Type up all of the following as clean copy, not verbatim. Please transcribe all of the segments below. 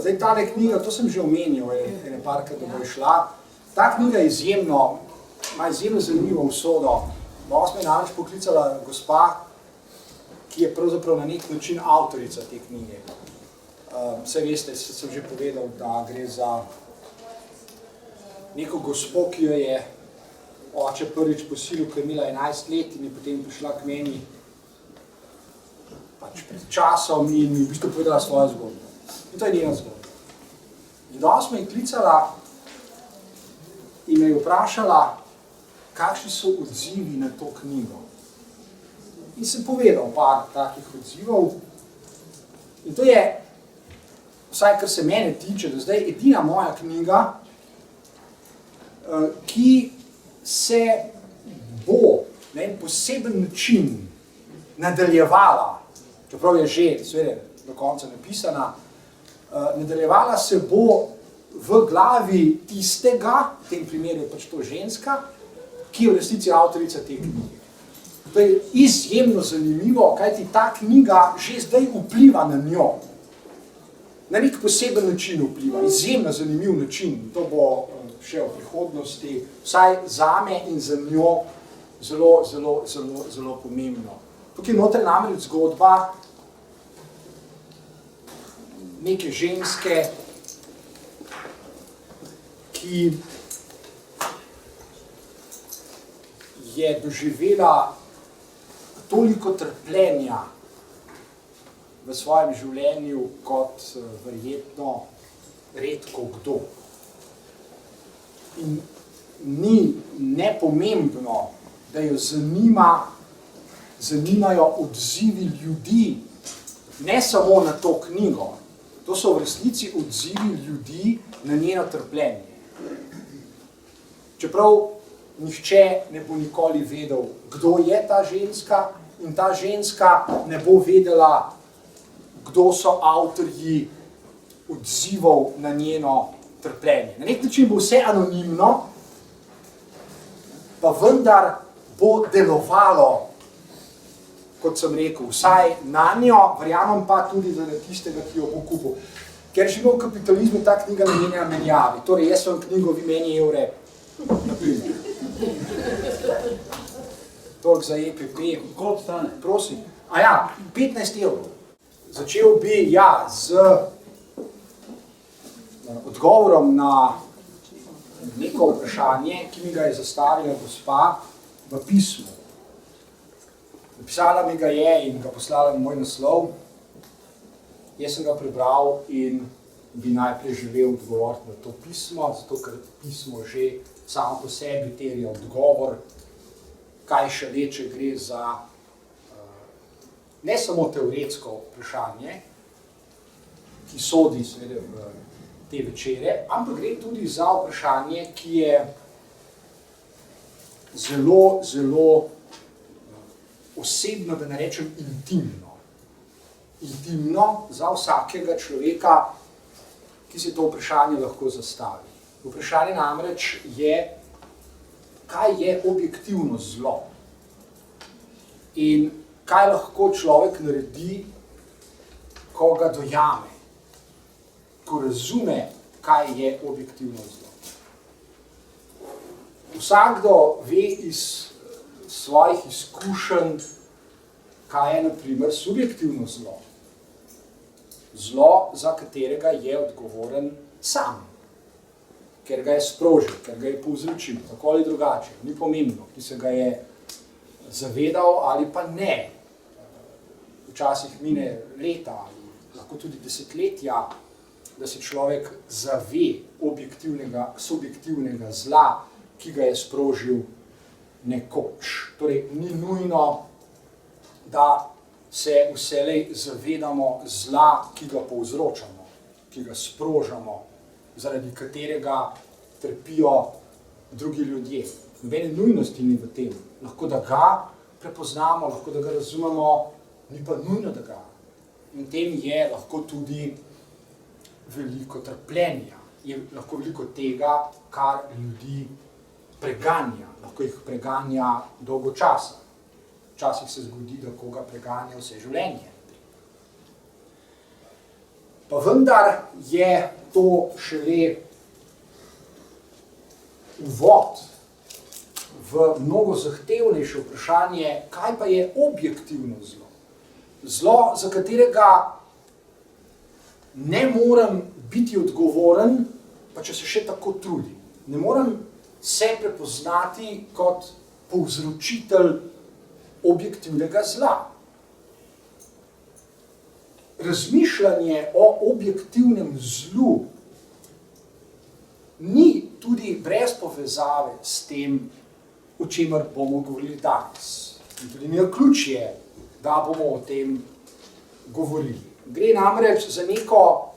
Zdaj, tale knjiga, to sem že omenil, ene parkrat, da bo šla. Ta knjiga je izjemno, ima izjemno zanimivo usodo. Boss me je namreč poklicala gospa, ki je pravzaprav na nek način avtorica te knjige. Vse veste, sem že povedal, da gre za neko gospo, ki jo je oče prvič posilil, ko je imela 11 let in je potem prišla k meni pač pred časom in mi v bistvu povedala svojo zgodbo. In to je njena zgodba. In danes me je klicala in me je vprašala, kakšni so odzivi na to knjigo. In sem povedal par takih odzivov. In to je, vsaj kar se mene tiče, do zdaj edina moja knjiga, ki se bo na en poseben način nadaljevala, čeprav je že, seveda, do konca napisana, nadaljevala se bo v glavi tistega, v tem primeru je pač to ženska, ki je v resnici avtorica te knjige. To je izjemno zanimivo, kajti ta knjiga že zdaj vpliva na njo. Na nek poseben način vpliva, izjemno zanimiv način. To bo še v prihodnosti, vsaj zame in za njo, zelo pomembno. Tukaj noter namreč zgodba neke ženske, ki je doživela toliko trpljenja v svojem življenju kot verjetno redko kdo. In ni nepomembno, da jo zanimajo odzivi ljudi, ne samo na to knjigo. To so v resnici odzivi ljudi na njeno trpljenje. Čeprav nihče ne bo nikoli vedel, kdo je ta ženska, in ta ženska ne bo vedela, kdo so avtorji odzivov na njeno trpljenje. Na nek način bo vse anonimno, pa vendar bo delovalo, kot sem rekel, vsaj na njo, verjamem pa tudi za tistega, ki jo bo kupil. Ker živimo v kapitalizmu, ta knjiga namenja menjavi. Torej, jaz vam knjigo, vi meni evre, naprimer. Toliko za EPP. Koliko stane? Prosim. A ja, 15 evrov. Začel bi, ja, z odgovorom na neko vprašanje, ki mi ga je zastavila gospa v pismu. Napisala mi ga je in ga poslala na moj naslov. Jaz sem ga prebral in bi najprej želel odgovoriti na to pismo, zato ker pismo že samo po sebi terja odgovor, kaj šele, če gre za ne samo teoretsko vprašanje, ki sodi seveda v te večere, ampak gre tudi za vprašanje, ki je zelo osebno, da ne rečem intimno. Intimno za vsakega človeka, ki se to vprašanje lahko zastavi. Vprašanje namreč je, kaj je objektivno zlo in kaj lahko človek naredi, ko ga dojame, ko razume, kaj je objektivno zlo. Vsakdo ve iz svojih izkušenj, kaj je na primer subjektivno zlo. Zlo, za katerega je odgovoren sam, ker ga je sprožil, ker ga je povzročil, tako ali drugače, ni pomembno, ki se ga je zavedal ali pa ne. Včasih mine leta ali lahko tudi desetletja, da se človek zave subjektivnega zla, ki ga je sprožil nekoč. Torej, ni nujno, da se vselej zavedamo zla, ki ga povzročamo, ki ga sprožamo, zaradi katerega trpijo drugi ljudje. Nobene nujnosti ni v tem. Lahko da ga prepoznamo, lahko da ga razumemo, ni pa nujno, da ga. In tem je lahko tudi veliko trpljenja, je lahko veliko tega, kar ljudi preganja, lahko jih preganja dolgo časa. Včasih se zgodi, da koga preganja vse življenje. Pa vendar je to šele uvod v mnogo zahtevnejše vprašanje, kaj pa je objektivno zlo. Zlo, za katerega ne morem biti odgovoren, pa če se še tako trudim. Ne morem se prepoznati kot povzročitelj objektivnega zla. Razmišljanje o objektivnem zlu ni tudi brez povezave s tem, o čemer bomo govorili danes. In tudi ni ključje, da bomo o tem govorili. Gre namreč za neko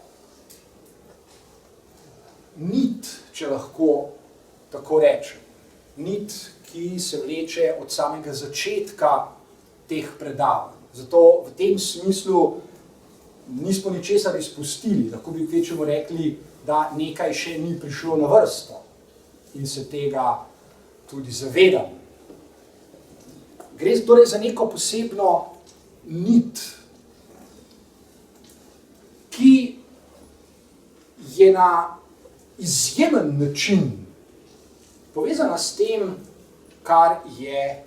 nit, če lahko tako rečem. Nit, ki se vleče od samega začetka teh predavanj. Zato v tem smislu nismo ničesar izpustili, lahko bi kvečemu rekli, da nekaj še ni prišlo na vrsto in se tega tudi zavedam. Gre torej za neko posebno nit, ki je na izjemen način povezana s tem, kar je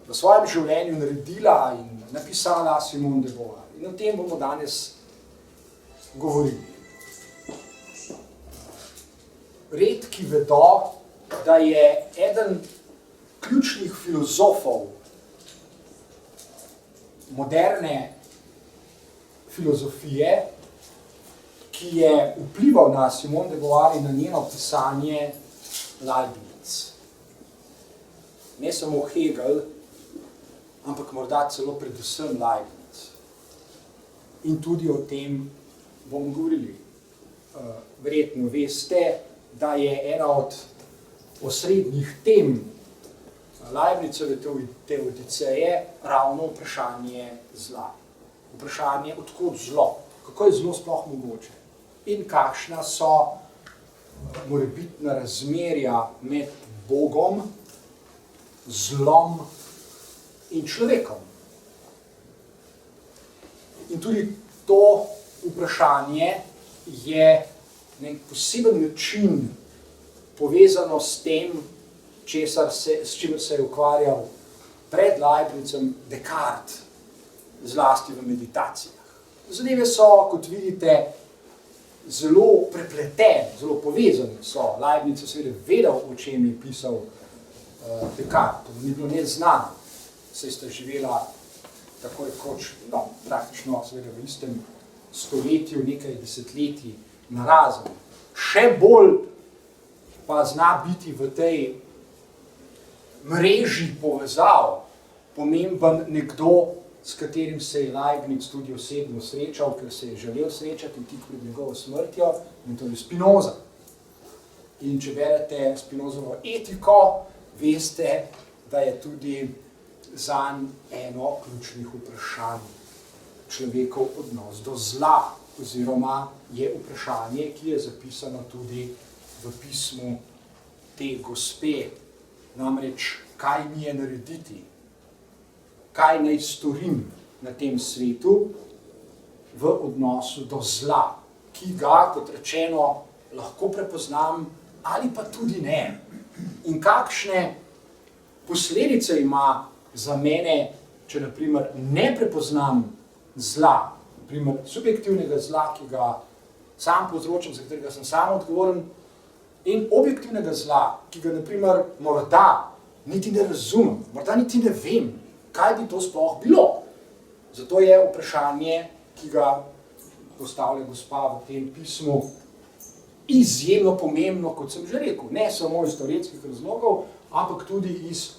v svojem življenju naredila in napisala Simone de Beauvoir. In o tem bomo danes govorili. Redki vedo, da je eden ključnih filozofov moderne filozofije, ki je vplival na Simone de Beauvoir in na njeno pisanje, Leibniz. Ne samo Hegel, ampak morda celo predvsem Leibniz. In tudi o tem bomo govorili. Verjetno veste, da je ena od osrednjih tem Leibnizove teodicee ravno vprašanje zla. Vprašanje, odkot zlo, kako je zlo sploh mogoče in kakšna so morebitna razmerja med Bogom, zlom in človekom. In tudi to vprašanje je na poseben način povezano s tem, s čimer se je ukvarjal pred Leibnizom Descartes, zlasti v meditacijah. Zadeve so, kot vidite, zelo prepletene, zelo povezane so. Leibniz je seveda vedel, o čem je pisal Descartes. To ni bilo neznano. Saj sta živela tako rekoč, praktično seveda v istem stoletju, nekaj desetletij narazen. Še bolj pa zna biti v tej mreži povezav pomemben nekdo, s katerim se je Leibniz tudi osebno srečal, ker se je želel srečati tik pred njegovo smrtjo, in to je Spinoza. In če berete Spinozovo etiko, veste, da je tudi zanj eno ključnih vprašanj človekov odnos do zla, oziroma je vprašanje, ki je zapisano tudi v pismu te gospe, namreč kaj mi je narediti, kaj naj storim na tem svetu v odnosu do zla, ki ga, kot rečeno, lahko prepoznam ali pa tudi ne. In kakšne posledice ima za mene, če na primer ne prepoznam zla, na primer subjektivnega zla, ki ga sam povzročam, za katerega sem sam odgovoren, in objektivnega zla, ki ga na primer morda niti ne razumem, morda niti ne vem, kaj bi to sploh bilo. Zato je vprašanje, ki ga postavlja gospa v tem pismu, izjemno pomembno, kot sem že rekel, ne samo iz teoretskih razlogov, ampak tudi iz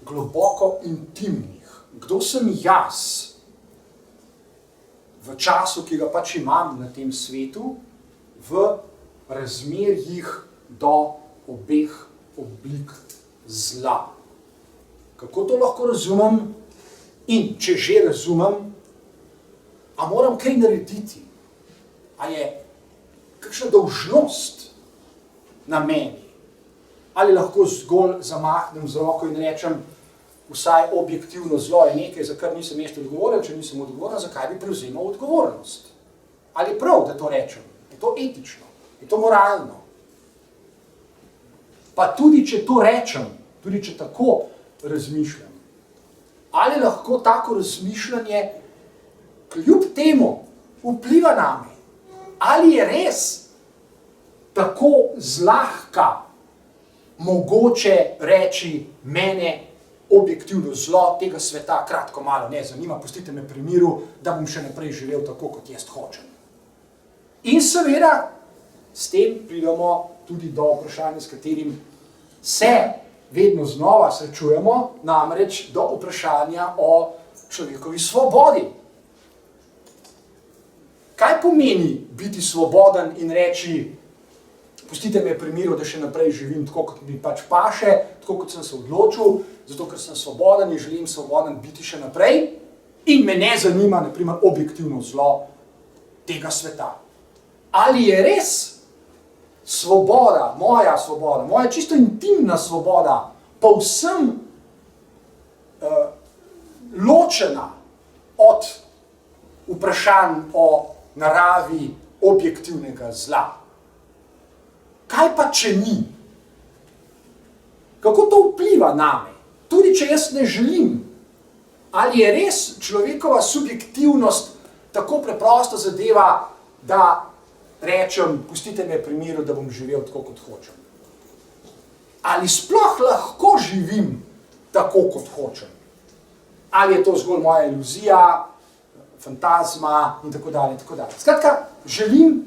globoko intimnih. Kdo sem jaz v času, ki ga pač imam na tem svetu, v razmerjih do obeh oblik zla. Kako to lahko razumem in če že razumem, a moram kaj narediti? A je kakšna dolžnost na meni? Ali lahko zgolj zamahnem z roko in rečem, vsaj objektivno zlo je nekaj, za kar nisem ještě odgovoren, če nisem odgovoren, zakaj bi prevzemal odgovornost? Ali je prav, da to rečem? Je to etično? Je to moralno? Pa tudi, če to rečem, tudi, če tako razmišljam, ali lahko tako razmišljanje kljub temu vpliva name? Ali je res tako zlahka mogoče reči mene objektivno zlo tega sveta kratko malo ne zanima, pustite me pri miru, da bom še naprej živel tako, kot jaz hočem. In seveda, s tem pridemo tudi do vprašanja, s katerim se vedno znova srečujemo, namreč do vprašanja o človekovi svobodi. Kaj pomeni biti svoboden in reči, pustite me pri miru, da še naprej živim tako, kot mi pač paše, tako, kot sem se odločil, zato, ker sem svoboden in želim svoboden biti še naprej in me ne zanima, na primer, objektivno zlo tega sveta. Ali je res svoboda, moja čisto intimna svoboda, povsem ločena od vprašanj o naravi objektivnega zla? Kaj pa, če ni? Kako to vpliva name? Tudi, če jaz ne želim. Ali je res človekova subjektivnost tako preprosta zadeva, da rečem, pustite me pri miru, da bom živel tako, kot hočem? Ali sploh lahko živim tako, kot hočem? Ali je to zgolj moja iluzija, fantazma in tako dalje, in tako dalje. Skratka, želim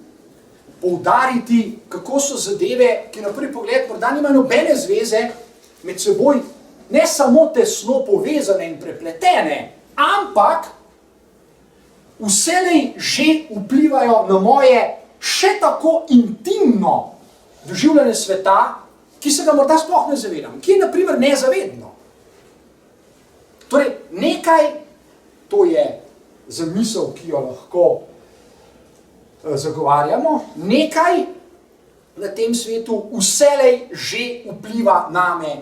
poudariti, kako so zadeve, ki na prvi pogled morda nimajo nobene zveze med seboj, ne samo tesno povezane in prepletene, ampak vselej že vplivajo na moje še tako intimno doživljanje sveta, ki se ga morda sploh ne zavedam, ki je na primer nezavedno. Torej, nekaj, to je zamisel, ki jo lahko zagovarjamo, nekaj na tem svetu vselej že vpliva name,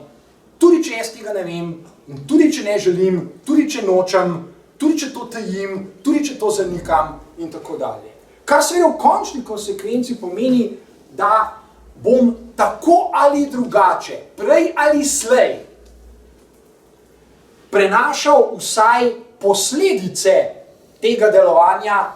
tudi če jaz tega ne vem, in tudi če ne želim, tudi če nočem, tudi če to tajim, tudi če to zanikam in tako dalje. Kar seveda v končni konsekvenci pomeni, da bom tako ali drugače, prej ali slej, prenašal vsaj posledice tega delovanja,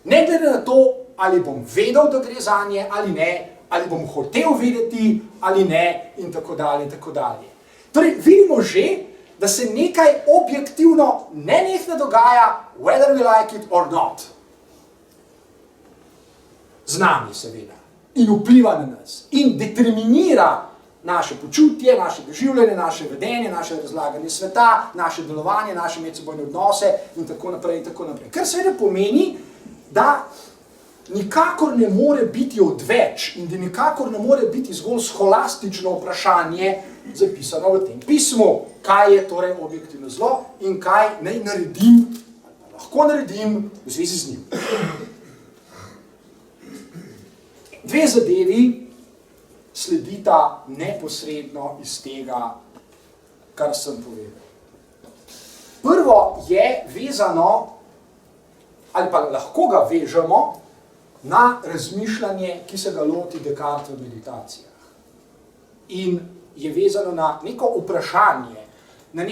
ne glede na to, ali bom vedel, da gre zanje ali ne, ali bom hotel vedeti ali ne, in tako dalje, in tako dalje. Torej, vidimo že, da se nekaj objektivno nenehno dogaja, whether we like it or not. Z nami, seveda. In vpliva na nas. In determinira naše počutje, naše doživljanje, naše vedenje, naše razlaganje sveta, naše delovanje, naše medsebojne odnose in tako naprej, in tako naprej. Kar seveda pomeni, da nikakor ne more biti odveč in da nikakor ne more biti zgolj scholastično vprašanje zapisano v tem pismu, kaj je torej objektivno zlo in kaj naj naredim, ali lahko naredim v zvezi z njim. Dve zadevi sledita neposredno iz tega, kar sem povedal. Prvo je vezano, ali pa lahko ga vežemo na razmišljanje, ki se ga loti Descartes v meditacijah. In je vezano na neko vprašanje, na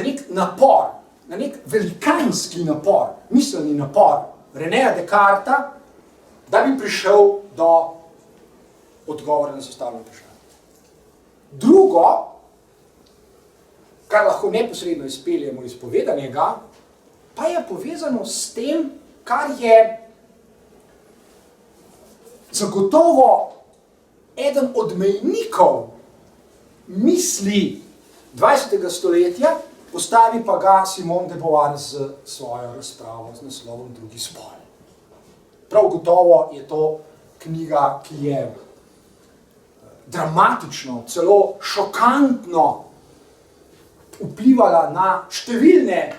nek napor, na nek velikanski napor, miselni napor Renéa Descartesa, da bi prišel do odgovora na zastavljeno vprašanje. Drugo, kar lahko neposredno izpeljemo iz povedanega, pa je povezano s tem, kar je zagotovo eden od mejnikov misli 20. stoletja, postavi pa ga Simone de Beauvoir z svojo razpravo z naslovom Drugi spol. Prav gotovo je to knjiga, ki je dramatično, celo šokantno vplivala na številne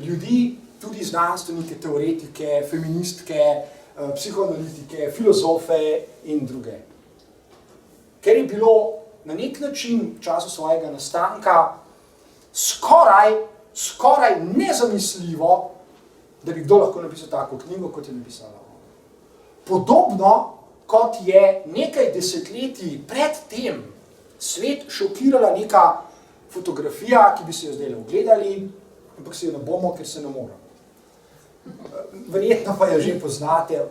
ljudi, tudi znanstvenike, teoretike, feministke, psihoanalitike, filozofe in druge. Ker je bilo na nek način v času svojega nastanka skoraj nezamisljivo da bi kdo lahko napisal tako knjigo, kot je napisala. Podobno, kot je nekaj desetletij pred tem svet šokirala neka fotografija, ki bi se jo zdaj ogledali, ampak se jo ne bomo, ker se ne moramo. Verjetno pa jo že poznate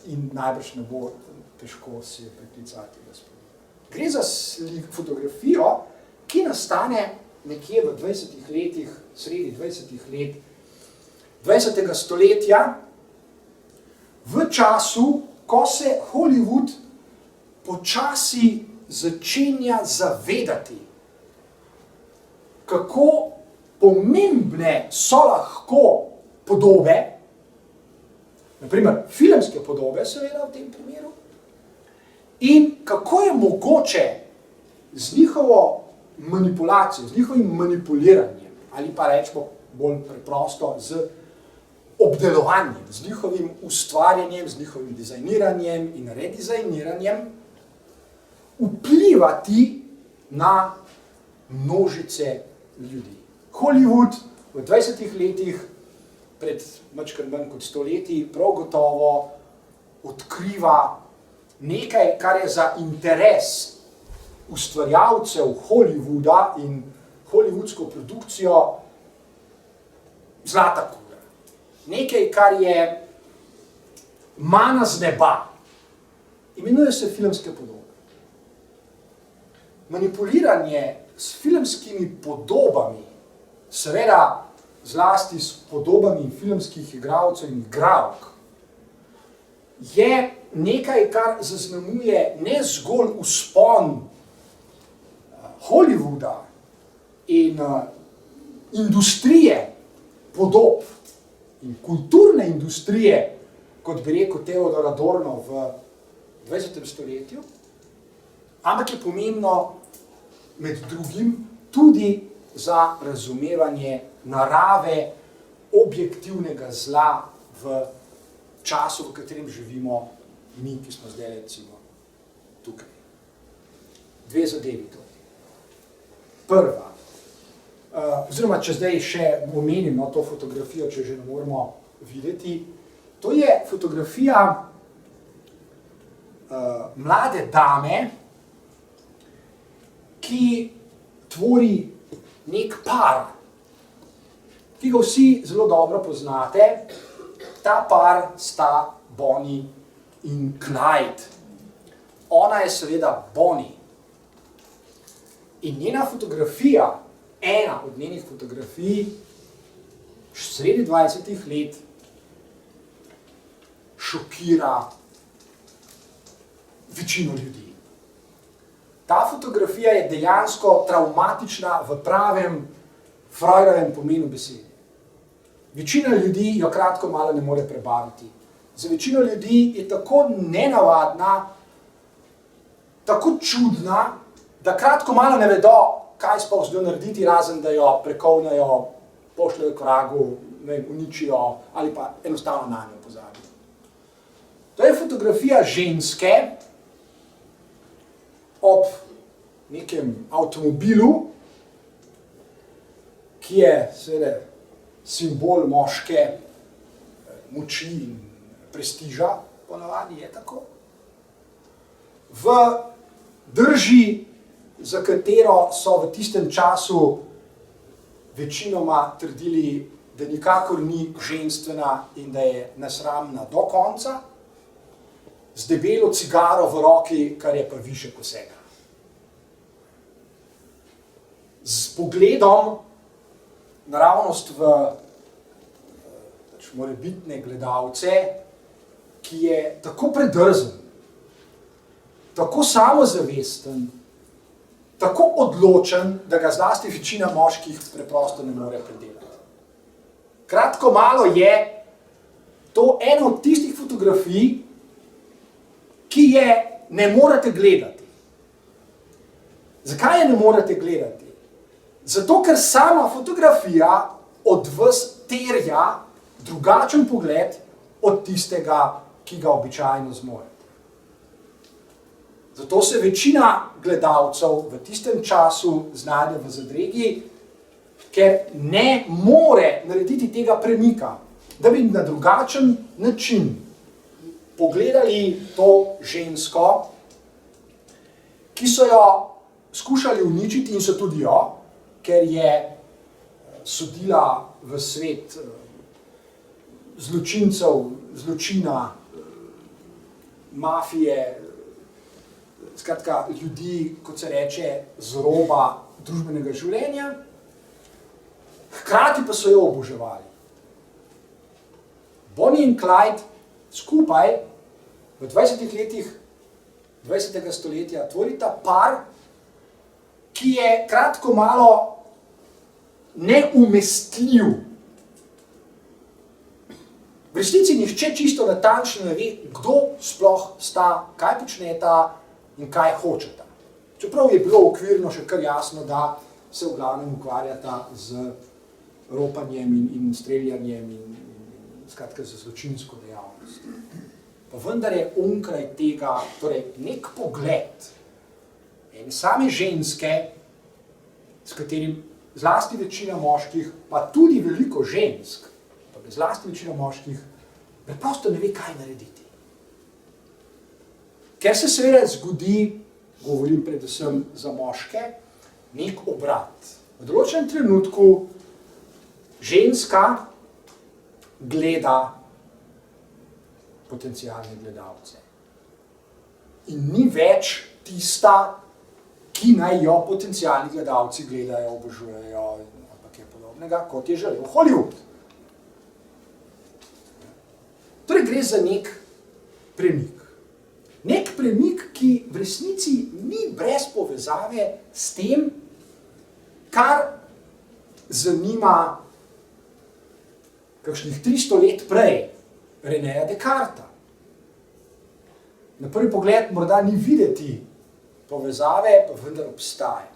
in najbrž ne bo težko se priklicati. Gre za fotografijo, ki nastane nekje v 20 letih, sredi 20 let 20. stoletja, v času, ko se Hollywood počasi začenja zavedati, kako pomembne so lahko podobe, naprimer filmske podobe, seveda v tem primeru, in kako je mogoče z njihovo manipulacijo, z njihovim manipuliranjem, ali pa rečemo bolj preprosto, z obdelovanjem, z njihovim ustvarjanjem, z njihovim dizajniranjem in redizajniranjem, vplivati na množice ljudi. Hollywood v 20 letih, pred majčkeno manj kot stoletji, prav gotovo odkriva nekaj, kar je za interes ustvarjalcev Hollywooda in hollywoodsko produkcijo zlata kura. Nekaj, kar je mana z neba. Imenuje se filmske podobe. Manipuliranje s filmskimi podobami, seveda zlasti s podobami filmskih igralcev in igralk, je nekaj, kar zaznamuje ne zgolj vzpon Hollywooda in industrije podob in kulturne industrije, kot bi rekel Theodor Adorno v 20. stoletju, ampak je pomembno med drugim tudi za razumevanje narave objektivnega zla v času, v katerem živimo mi, ki smo zdaj recimo tukaj. Dve zadevi to. Prva, oziroma če zdaj še omenim to fotografijo, če že ne moramo videti, to je fotografija mlade dame, ki tvori nek par, ki ga vsi zelo dobro poznate. Ta par sta Bonnie in Clyde. Ona je seveda Bonnie. In njena fotografija, ena od njenih fotografij, sredi 20 let, šokira večino ljudi. Ta fotografija je dejansko travmatična v pravem Freudovem pomenu besede. Večina ljudi jo kratko malo ne more prebaviti. Za večino ljudi je tako nenavadna, tako čudna, da kratko malo ne vedo, kaj sploh z njo narediti, razen da jo prekovnajo, pošljajo k vragu, uničijo ali pa enostavno na njo pozabijo. To je fotografija ženske ob nekem avtomobilu, ki je seveda simbol moške moči in prestiža, ponavadi je tako. V drži, za katero so v tistem času večinoma trdili, da nikakor ni ženstvena in da je nesramna do konca, z debelo cigaro v roki, kar je pa višek vsega. Z pogledom naravnost v morebitne gledalce, ki je tako predrzen, tako samozavesten, tako odločen, da ga zlasti večina moških preprosto ne more predelati. Kratko malo je to ena od tistih fotografij, ki je ne morete gledati. Zakaj je ne morete gledati? Zato, ker sama fotografija od vas terja drugačen pogled od tistega, ki ga običajno zmorete. Zato se večina gledalcev v tistem času znajde v zadregi, ker ne more narediti tega premika. da bi na drugačen način pogledali to žensko, ki so jo skušali uničiti in so tudi jo, ker je sodila v svet zločincev, zločina, mafije, skratka ljudi, kot se reče, z roba družbenega življenja, hkrati pa so jo oboževali. Bonnie in Clyde skupaj v 20 letih 20. stoletja tvorita par, ki je kratko malo neumestljiv. V resnici nihče čisto natančno ne ve, kdo sploh sta, kaj počneta in kaj hočeta. Čeprav je bilo okvirno še kar jasno, da se v glavnem ukvarjata z ropanjem in streljanjem in skratka z zločinsko dejavnostjo. Pa vendar je onkraj tega, torej nek pogled ene same ženske, s katerim zlasti večina moških, pa tudi veliko žensk, pa zlasti večina moških, preprosto ne ve, kaj narediti. Ker se seveda zgodi, govorim predvsem za moške, nek obrat. V določenem trenutku ženska gleda potencialne gledalce. In ni več tista, ki naj jo potencialni gledalci gledajo, obožujejo, ampak je podobnega, kot je želel Hollywood. Torej gre za nek premik. Nek premik, ki v resnici ni brez povezave s tem, kar zanima kakšnih 300 let prej Renéja Descartesa. Na prvi pogled morda ni videti povezave, pa vendar obstaja.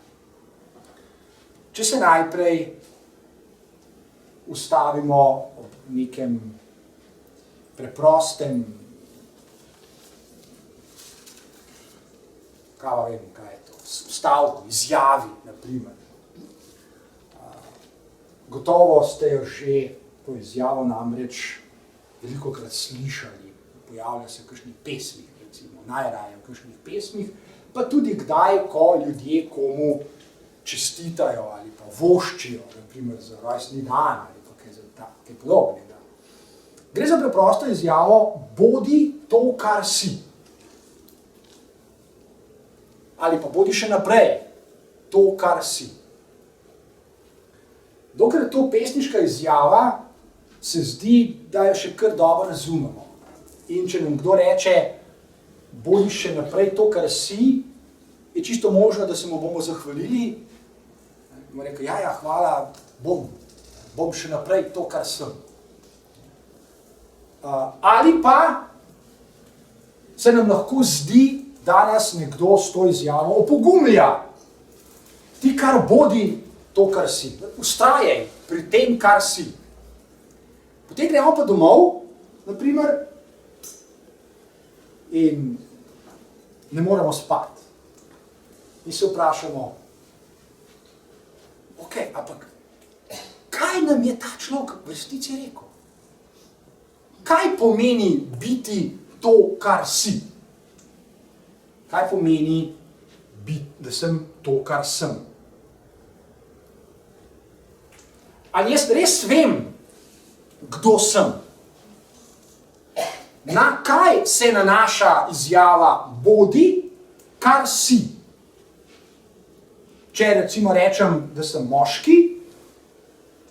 Če se najprej ustavimo ob nekem preprostem, kaj je to, stavku, izjavi, na primer. Gotovo ste jo že to izjavo namreč velikokrat slišali, pojavlja se v kakšnih pesmih, recimo, najraje v kakšnih pesmih, pa tudi kdaj, ko ljudje komu čestitajo ali pa voščijo, na primer za rojstni dan ali pa kaj podobnega. Gre za preprosto izjavo, bodi to, kar si. Ali pa bodi še naprej to, kar si. Dokler je to pesniška izjava, se zdi, da jo še kar dobro razumemo. In če nam kdo reče, bodi še naprej to, kar si, je čisto možno, da se mu bomo zahvalili. Bomo rekel, ja, hvala, bom še naprej to, kar sem. Ali pa se nam lahko zdi, da nas nekdo s to izjavo opogumlja. Ti kar bodi to, kar si. Vztrajaj pri tem, kar si. Potem gremo pa domov, na primer, in ne moremo spati. In se vprašamo, ok, ampak kaj nam je ta človek v resnici rekel? Kaj pomeni biti to, kar si? Kaj pomeni biti, da sem to, kar sem? Ali jaz res vem, kdo sem? Na kaj se nanaša izjava bodi, kar si? Če recimo rečem, da sem moški,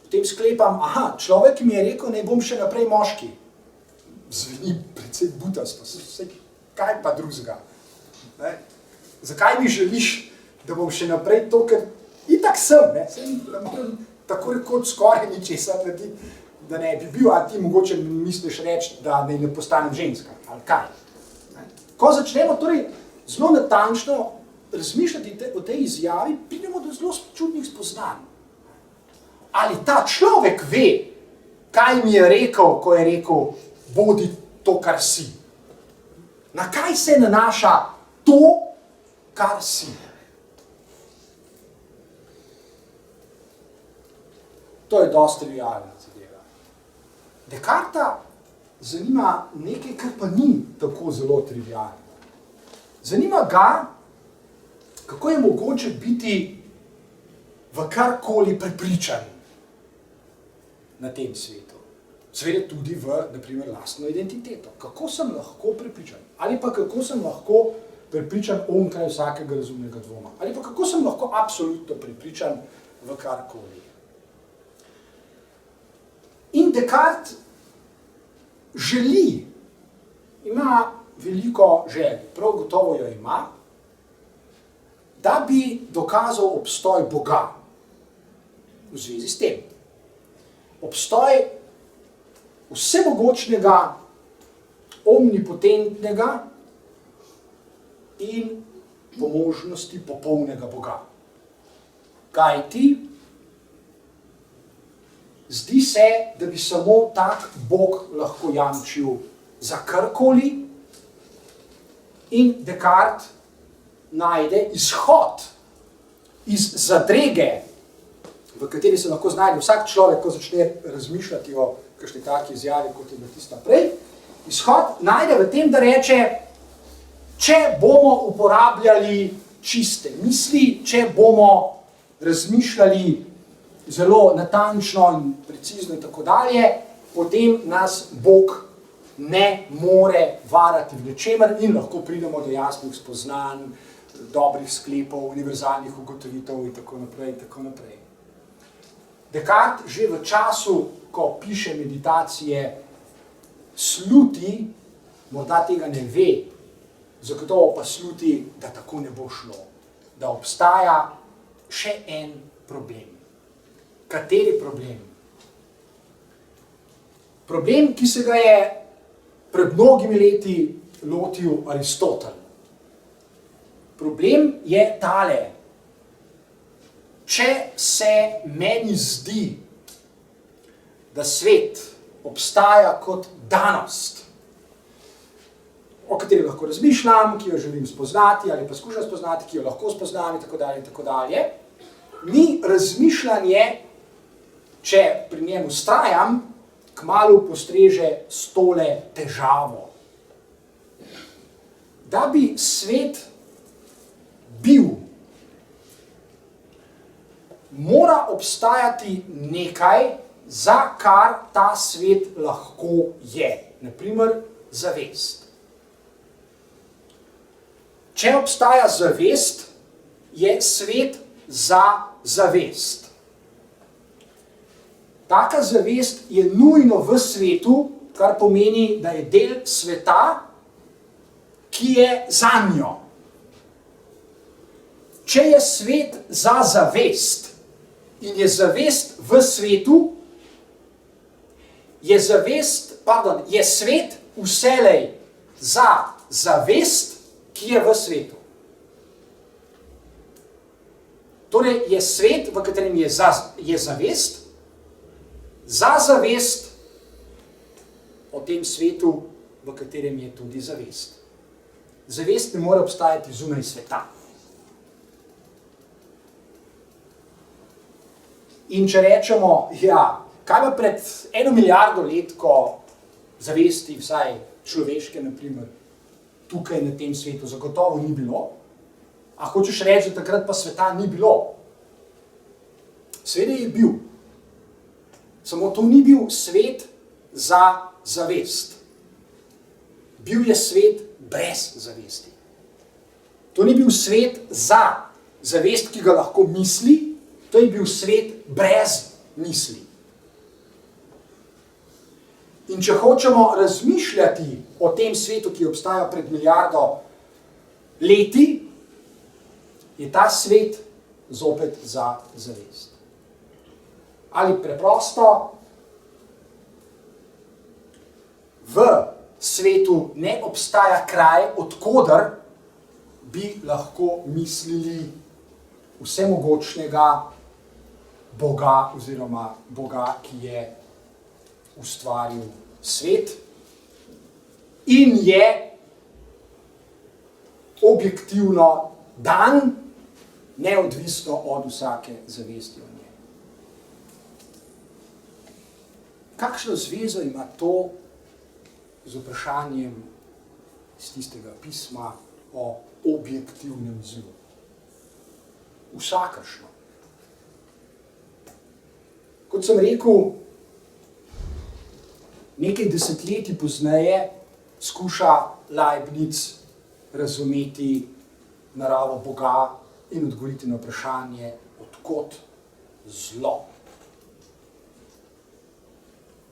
potem sklepam, človek mi je rekel, naj bom še naprej moški. Zveni precej butasto, kaj pa drugega? Zakaj mi želiš, da bom še naprej to, ker itak sem, tako rekoč skoraj ničesar narediti, da ne bi bil, a ti mogoče misliš reči, da ne postanem ženska, ali kaj. Ko začnemo torej zelo natančno razmišljati o tej izjavi, pridemo do zelo čudnih spoznanj. Ali ta človek ve, kaj mi je rekel, ko je rekel, bodi to, kar si? Na kaj se nanaša to, kar si? To je dosti trivialna zadeva. Descartesa zanima nekaj, kar pa ni tako zelo trivialno. Zanima ga, kako je mogoče biti v karkoli prepričan na tem svetu. Seveda tudi v, naprimer, lastno identiteto. Kako sem lahko prepričan? Ali pa kako sem lahko prepričan onkraj vsakega razumnega dvoma? Ali pa kako sem lahko absolutno prepričan v karkoli? In Descartes želi, ima veliko želj, prav gotovo jo ima, da bi dokazal obstoj Boga v zvezi s tem. Obstoj vsemogočnega, omnipotentnega in po možnosti popolnega Boga. Kajti zdi se, da bi samo tak Bog lahko jamčil za karkoli, in Descartes najde izhod iz zadrege, v kateri se lahko znajde vsak človek, ko začne razmišljati o kakšni taki izjavi, kot je bila tista prej. Izhod najde v tem, da reče, če bomo uporabljali čiste misli, če bomo razmišljali zelo natančno in precizno in tako dalje, potem nas Bog ne more varati v ničemer in lahko pridemo do jasnih spoznanj, dobrih sklepov, univerzalnih ugotovitev in tako naprej in tako naprej. Descartes že v času, ko piše meditacije, sluti, morda tega ne ve, zagotovo pa sluti, da tako ne bo šlo, da obstaja še en problem. Kateri problem? Problem, ki se ga je pred mnogimi leti lotil Aristotel. Problem je tale. Če se meni zdi, da svet obstaja kot danost, o kateri lahko razmišljam, ki jo želim spoznati ali pa skušam spoznati, ki jo lahko spoznam in tako dalje, ni razmišljanje, če pri njem vztrajam, kmalu postreže s tole težavo. Da bi svet bil, mora obstajati nekaj, za kar ta svet lahko je. Naprimer, zavest. Če obstaja zavest, je svet za zavest. Taka zavest je nujno v svetu, kar pomeni, da je del sveta, ki je zanjo. Če je svet za zavest in je zavest v svetu, je svet vselej za zavest, ki je v svetu. Torej je svet, v katerem je zavest, za zavest o tem svetu, v katerem je tudi zavest. Zavest ne more obstajati zunaj sveta. In če rečemo, ja, kaj pa pred 1 milijardo let, ko zavesti, vsaj človeške, naprimer, tukaj na tem svetu zagotovo ni bilo, a hočeš reči, da takrat pa sveta ni bilo? Seveda je bil. Samo to ni bil svet za zavest. Bil je svet brez zavesti. To ni bil svet za zavest, ki ga lahko misli, to je bil svet brez misli. In če hočemo razmišljati o tem svetu, ki obstaja pred milijardo leti, je ta svet zopet za zavest. Ali preprosto, v svetu ne obstaja kraj, odkoder bi lahko mislili vsemogočnega Boga oziroma Boga, ki je ustvaril svet in je objektivno dan, neodvisno od vsake zavesti o njej. kakšno zvezo ima to z vprašanjem iz tistega pisma o objektivnem zlu? Vsakršno. Kot sem rekel, nekaj desetletij pozneje skuša Leibniz razumeti naravo Boga in odgovoriti na vprašanje, od kod zlo.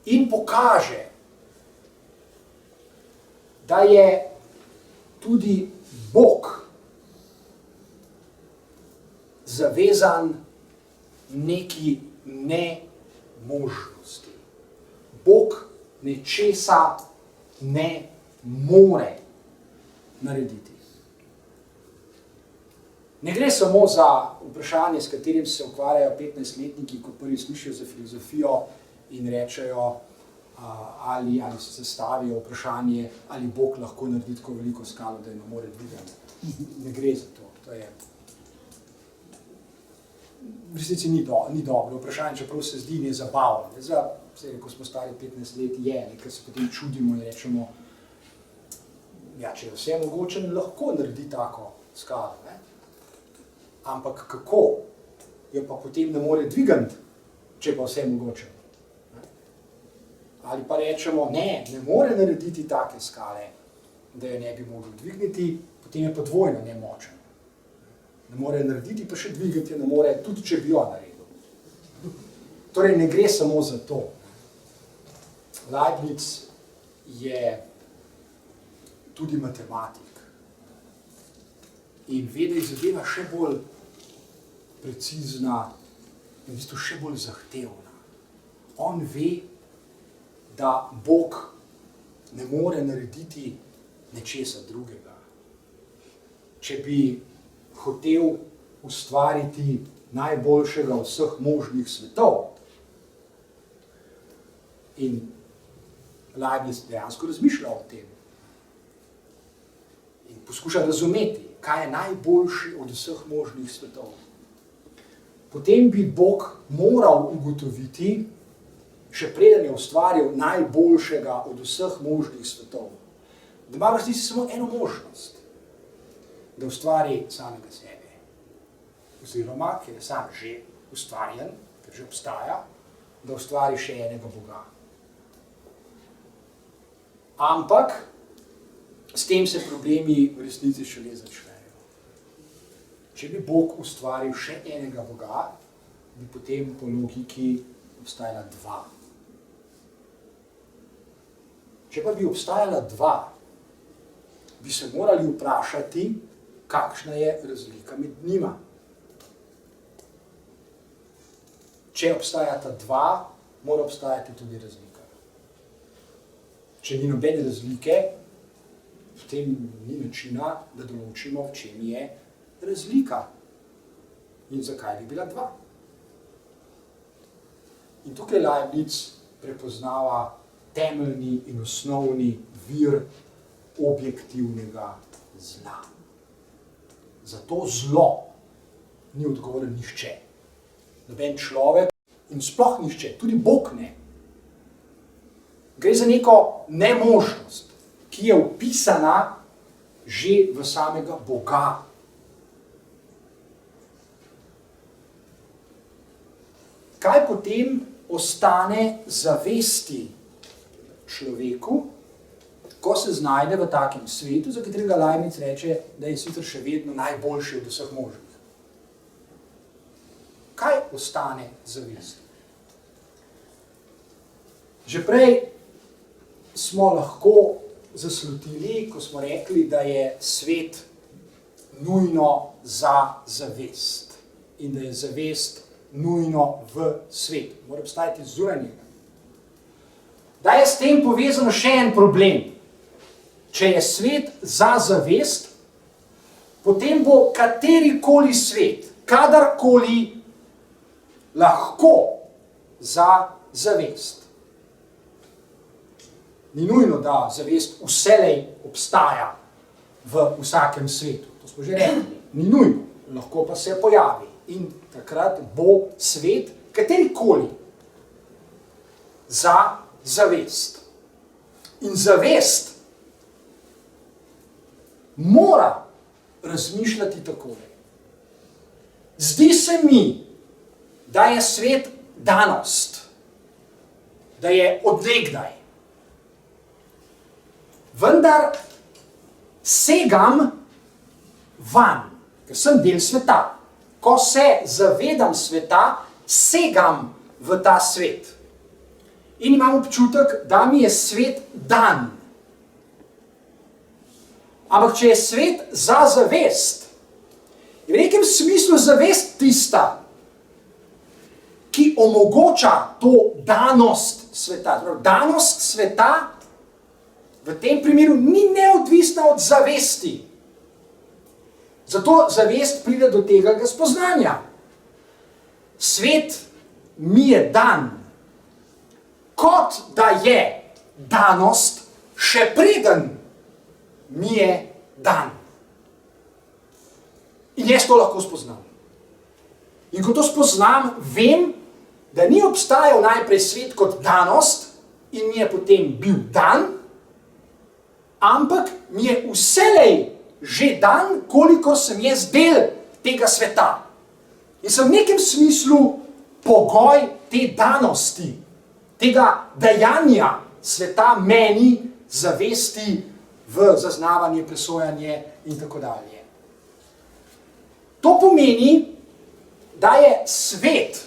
In pokaže, da je tudi Bog zavezan neki nemožnosti. Bog nečesa ne more narediti. Ne gre samo za vprašanje, s katerim se ukvarjajo 15-letniki, ko prvi slišijo za filozofijo in rečejo, ali se zastavijo vprašanje, ali Bog lahko naredi tako veliko skalo, da je ne more dvigati. Ne gre za to. To je v resnici ni dobro vprašanje, čeprav se zdi nezabavno. Ko smo stari 15 let, ker se potem čudimo in rečemo, če je vse mogoče, lahko naredi tako skalo. Ampak kako? Jo pa potem ne more dvigati, če pa vse mogoče. Ali pa rečemo, ne more narediti take skale, da jo ne bi mogel dvigniti, potem je pa dvojno nemočen. Ne more narediti, pa še dvigati ne more, tudi če bi jo naredil. Torej, ne gre samo za to. Leibniz je tudi matematik in ve, da je zadeva še bolj precizna in v bistvu še bolj zahtevna. On ve, da Bog ne more narediti nečesa drugega. Če bi hotel ustvariti najboljšega vseh možnih svetov, in Leibniz dejansko razmišlja o tem in poskuša razumeti, kaj je najboljši od vseh možnih svetov, potem bi Bog moral ugotoviti, še preden je ustvaril najboljšega od vseh možnih svetov, da ima v resnici samo eno možnost, da ustvari samega sebe. Oziroma, ker je sam že ustvarjen, ker že obstaja, da ustvari še enega Boga. Ampak s tem se problemi v resnici šele začnejo. Če bi Bog ustvaril še enega Boga, bi potem po logiki obstajala dva. Če pa bi obstajala dva, bi se morali vprašati, kakšna je razlika med njima. Če obstajata dva, mora obstajati tudi razlika. Če ni nobene razlike, potem ni načina, da določimo, v čem je razlika in zakaj bi bila dva. In tukaj Leibniz prepoznava temeljni in osnovni vir objektivnega zla. Za to zlo ni odgovoren nihče. Noben človek in sploh nihče, tudi Bog ne. Gre za neko nemožnost, ki je vpisana že v samega Boga. Kaj potem ostane zavesti človeku, ko se znajde v takem svetu, za katerega Leibniz reče, da je sicer še vedno najboljši od vseh možnih? Kaj ostane zavesti? Že prej smo lahko zaslutili, ko smo rekli, da je svet nujno za zavest in da je zavest nujno v svetu. Mora obstajati zunaj njega. Da je s tem povezano še en problem. Če je svet za zavest, potem bo katerikoli svet, kadarkoli lahko za zavest. Ni nujno, da zavest vselej obstaja v vsakem svetu. To smo že rekli. Ni nujno, lahko pa se pojavi. In takrat bo svet, katerikoli, za zavest. In zavest mora razmišljati takole. Zdi se mi, da je svet danost, da je od nekdaj. Vendar segam van, ker sem del sveta. Ko se zavedam sveta, segam v ta svet. In imam občutek, da mi je svet dan. Ampak če je svet za zavest, je v nekem smislu zavest tista, ki omogoča to danost sveta. Danost sveta v tem primeru ni neodvisna od zavesti. Zato zavest pride do tega spoznanja. Svet mi je dan, kot da je danost, še preden mi je dan. In jaz to lahko spoznam. In ko to spoznam, vem, da ni obstajal najprej svet kot danost in mi je potem bil dan, ampak mi je vselej že dan, kolikor sem jaz del tega sveta. In sem v nekem smislu pogoj te danosti, tega dajanja sveta meni, zavesti v zaznavanje, presojanje in tako dalje. To pomeni, da je svet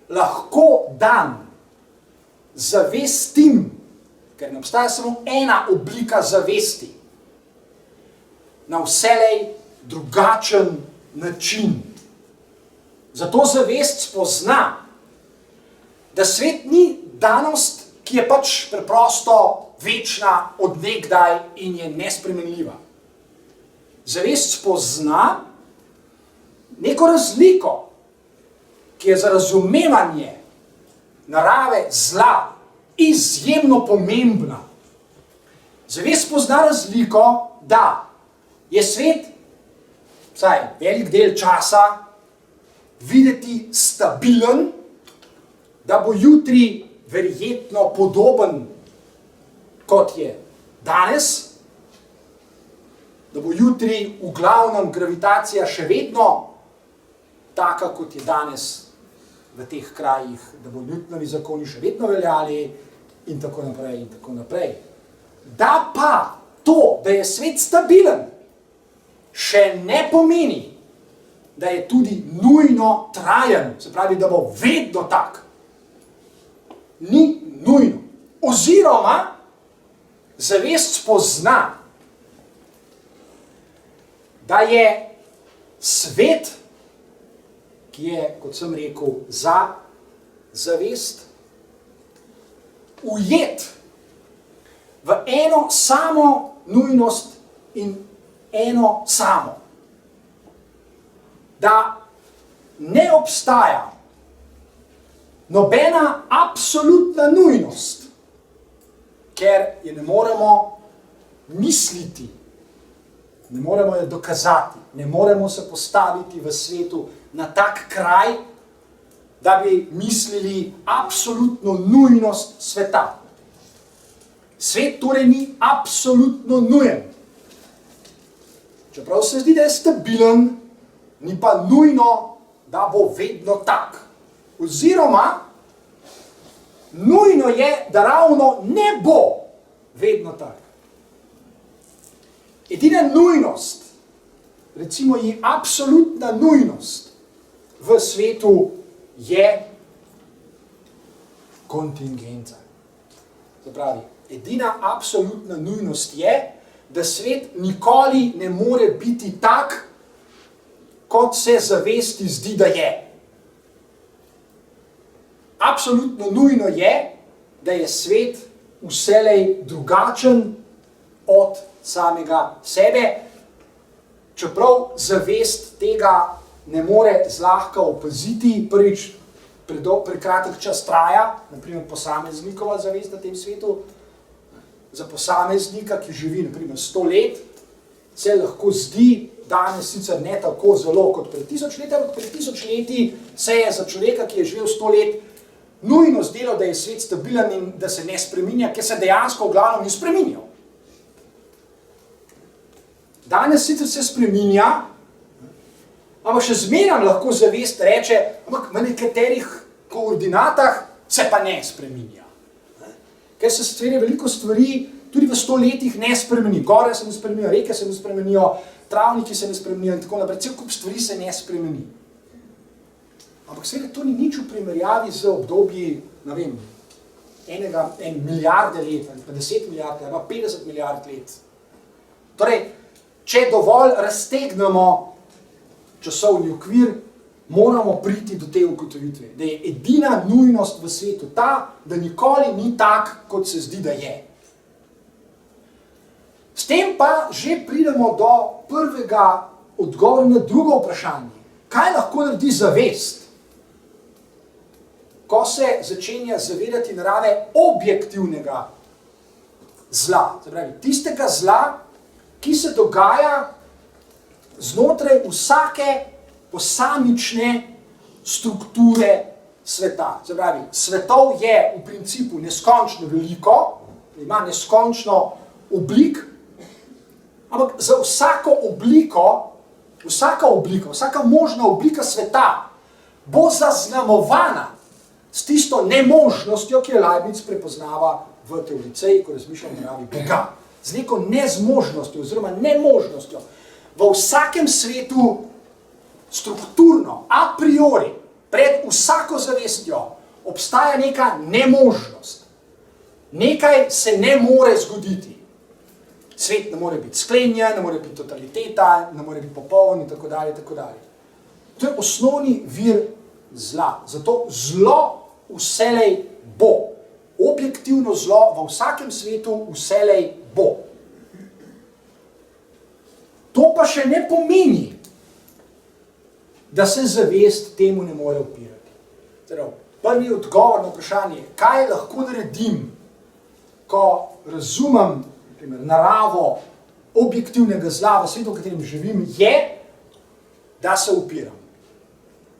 lahko dan zavestim, ker ne obstaja samo ena oblika zavesti, na vselej drugačen način. Zato zavest spozna, da svet ni danost, ki je pač preprosto večna od nekdaj in je nespremenljiva. Zavest spozna neko razliko, ki je za razumevanje narave zla izjemno pomembna. Zavest spozna razliko, da je svet, vsaj velik del časa, videti stabilen, da bo jutri verjetno podoben, kot je danes, da bo jutri v glavnem gravitacija še vedno taka, kot je danes v teh krajih, da bo Newtonovi zakoni še vedno veljali in tako naprej in tako naprej. Da pa to, da je svet stabilen, še ne pomeni, da je tudi nujno trajen, se pravi, da bo vedno tak. Ni nujno. Oziroma, zavest spozna, da je svet, ki je, kot sem rekel, za zavest, ujet v eno samo nujnost in eno samo. Da ne obstaja nobena absolutna nujnost, ker je ne moremo misliti, ne moremo jo dokazati, ne moremo se postaviti v svetu na tak kraj, da bi mislili absolutno nujnost sveta. Svet torej ni absolutno nujen. Čeprav se zdi, da je stabilen, ni pa nujno, da bo vedno tak. Oziroma, nujno je, da ravno ne bo vedno tak. Edina nujnost, recimo ji absolutna nujnost v svetu je kontingenca. Se pravi, edina absolutna nujnost je, da svet nikoli ne more biti tak, kot se zavesti zdi, da je. Absolutno nujno je, da je svet vselej drugačen od samega sebe, čeprav zavest tega ne more zlahka opaziti, prvič prekratek čas traja, naprimer posameznikova zavest na tem svetu. Za posameznika, ki živi naprimer 100 let, se lahko zdi danes sicer ne tako zelo kot pred 1000 leti, ampak pred 1000 leti se je za človeka, ki je živel 100 let, nujno zdelo, da je svet stabilen in da se ne spreminja, ker se dejansko v glavnem ni spreminjal. Danes sicer se spreminja, ampak še zmeraj lahko zavest reče, ampak v nekaterih koordinatah se pa ne spreminja. Ker se veliko stvari tudi v 100 letih ne spremeni. Gore se ne spremenijo, reke se ne spremenijo, travniki se ne spremenijo in tako naprej. Cel kup stvari se ne spremeni. Ampak seveda to ni nič v primerjavi z obdobji, ne vem, ene milijarde let, ali pa 10 milijard, ali pa 50 milijard let. Torej, če dovolj raztegnemo časovni okvir, moramo priti do te ugotovitve, da je edina nujnost v svetu ta, da nikoli ni tak, kot se zdi, da je. S tem pa že pridemo do prvega odgovora na drugo vprašanje. Kaj lahko naredi zavest, ko se začenja zavedati narave objektivnega zla, se pravi, tistega zla, ki se dogaja znotraj vsake posamične strukture sveta. Se pravi, svetov je v principu neskončno veliko, ima neskončno oblik, ampak za vsako obliko, vsaka možna oblika sveta bo zaznamovana s tisto nemožnostjo, ki jo Leibniz prepoznava v teoriji, ko razmišlja o naravi Boga. Z neko nezmožnostjo oziroma nemožnostjo v vsakem svetu strukturno, a priori, pred vsako zavestjo obstaja neka nemožnost. Nekaj se ne more zgoditi. Svet ne more biti sklenjen, ne more biti totaliteta, ne more biti popoln in tako dalje, tako dalje. To je osnovni vir zla. Zato zlo vselej bo. Objektivno zlo v vsakem svetu vselej bo. To pa še ne pomeni, da se zavest temu ne more upirati. Torej, prvi odgovor na vprašanje, kaj lahko naredim, ko razumem naprimer, naravo objektivnega zla v svetu, v katerem živim, je, da se upiram.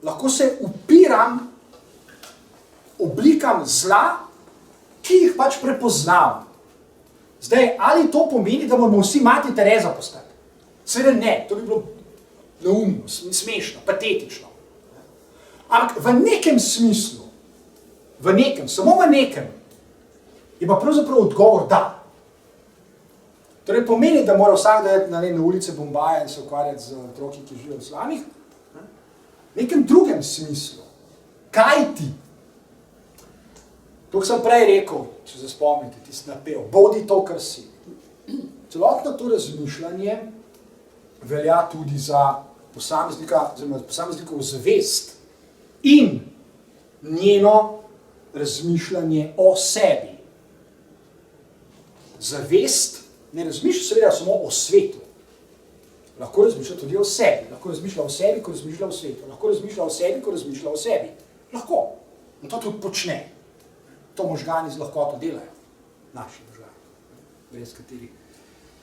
Lahko se upiram oblikam zla, ki jih pač prepoznavam. Zdaj, ali to pomeni, da moramo vsi mati Tereza postati? Seveda ne, to bi bilo neumno, smešno, patetično. Ampak v nekem smislu, samo v nekem, je pa pravzaprav odgovor da. Torej pomeni, da mora vsak dojeti na ulice Bombaja in se ukvarjati z otroki, ki živijo v slanih. V nekem drugem smislu. Kaj ti? To sem prej rekel, če se spomnite, tisti napev, bodi to, kar si. Celotno to razmišljanje velja tudi za posameznika, oziroma posameznikovo zavest in njeno razmišljanje o sebi. Zavest ne razmišlja seveda samo o svetu. Lahko razmišlja tudi o sebi. Lahko razmišlja o sebi, ko razmišlja o svetu. Lahko razmišlja o sebi, ko razmišlja o sebi. Lahko. In to tudi počne. To možgani z lahkoto delajo. Naši možgani. Brez katerih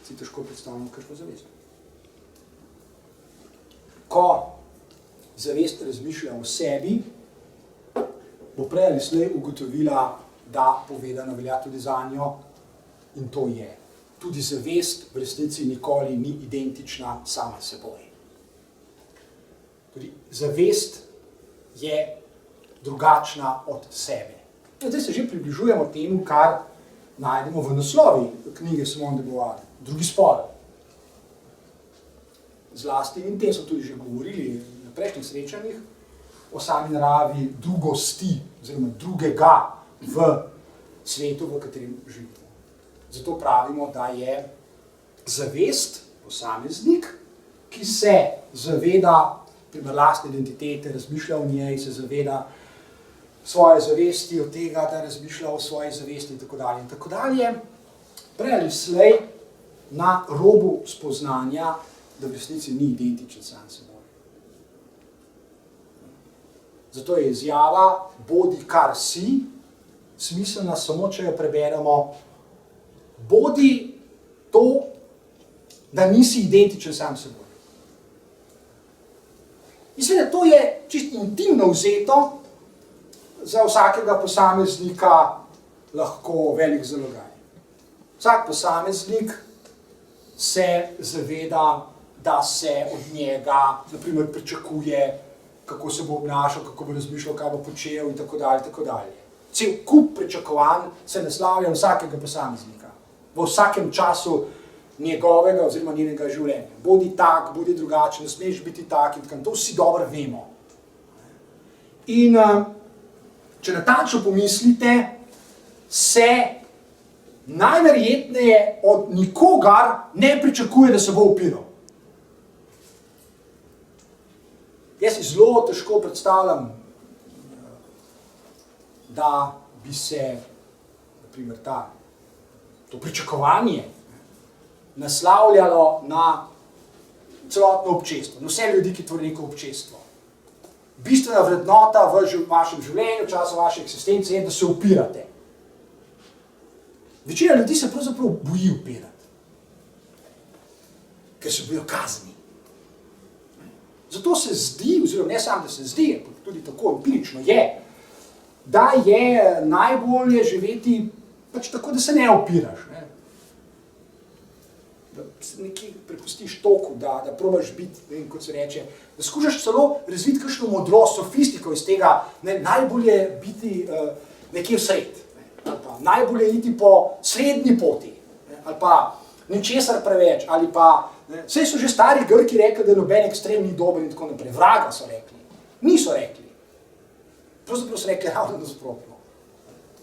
si težko predstavljamo kakšno zavest. Ko zavest razmišlja o sebi, bo prej ali slej ugotovila, da povedana velja tudi zanjo, in to je. Tudi zavest v resnici nikoli ni identična sama seboj. Tudi zavest je drugačna od sebe. Zdaj se že približujemo temu, kar najdemo v naslovi knjige Simone de Beauvoir, Drugi spol. Zlasti, in tem so tudi že govorili na prejšnjih srečanjih, o sami naravi drugosti, oziroma drugega v svetu, v katerem živimo. Zato pravimo, da je zavest posameznik, ki se zaveda lastne identitete, razmišlja o njej, se zaveda svoje zavesti, od tega, da razmišlja o svoji zavesti in tako dalje. In tako dalje, prej ali slej na robu spoznanja, da v resnici ni identičen sam seboj. Zato je izjava bodi kar si, smiselna samo, če jo preberemo, bodi to, da nisi identičen sam seboj. In seveda to je čisto intimno vzeto, za vsakega posameznika lahko velik zalogaj. Vsak posameznik se zaveda, da se od njega, naprimer, pričakuje, kako se bo obnašal, kako bo razmišljal, kaj bo počel in tako dalje, tako dalje. Cel kup pričakovanj se naslavlja vsakega posameznika, v vsakem času njegovega oziroma njenega življenja. Bodi tak, bodi drugačen, ne smeš biti tak in tako, to vsi dobro vemo. In če natančno pomislite, se najverjetneje od nikogar ne pričakuje, da se bo upiral. Jaz si zelo težko predstavljam, da bi se, naprimer, to pričakovanje naslavljalo na celotno občestvo, na vse ljudi, ki tvori neko občestvo. Bistvena vrednota v vašem življenju, v času vaše eksistence je, da se upirate. Večina ljudi se pravzaprav boji upirati, ker se bojijo kazni. Zato se zdi, oziroma ne samo, da se zdi, ampak tudi tako empirično je, da je najbolje živeti pač tako, da se ne upiraš. Ne? Da se nekaj prepustiš toku, da probaš biti, vem, kot se reče, da skušaš celo razviti kakšno modrost, sofistiko iz tega, ne, najbolje biti nekje v sred, ne, ali pa najbolje iti po srednji poti, ne, ali pa ničesar preveč, ali pa, ne, saj so že stari Grki rekli, da noben ekstrem ni dober in tako naprej, vraga so rekli, niso rekli, pravzaprav so rekli ravno nasprotno.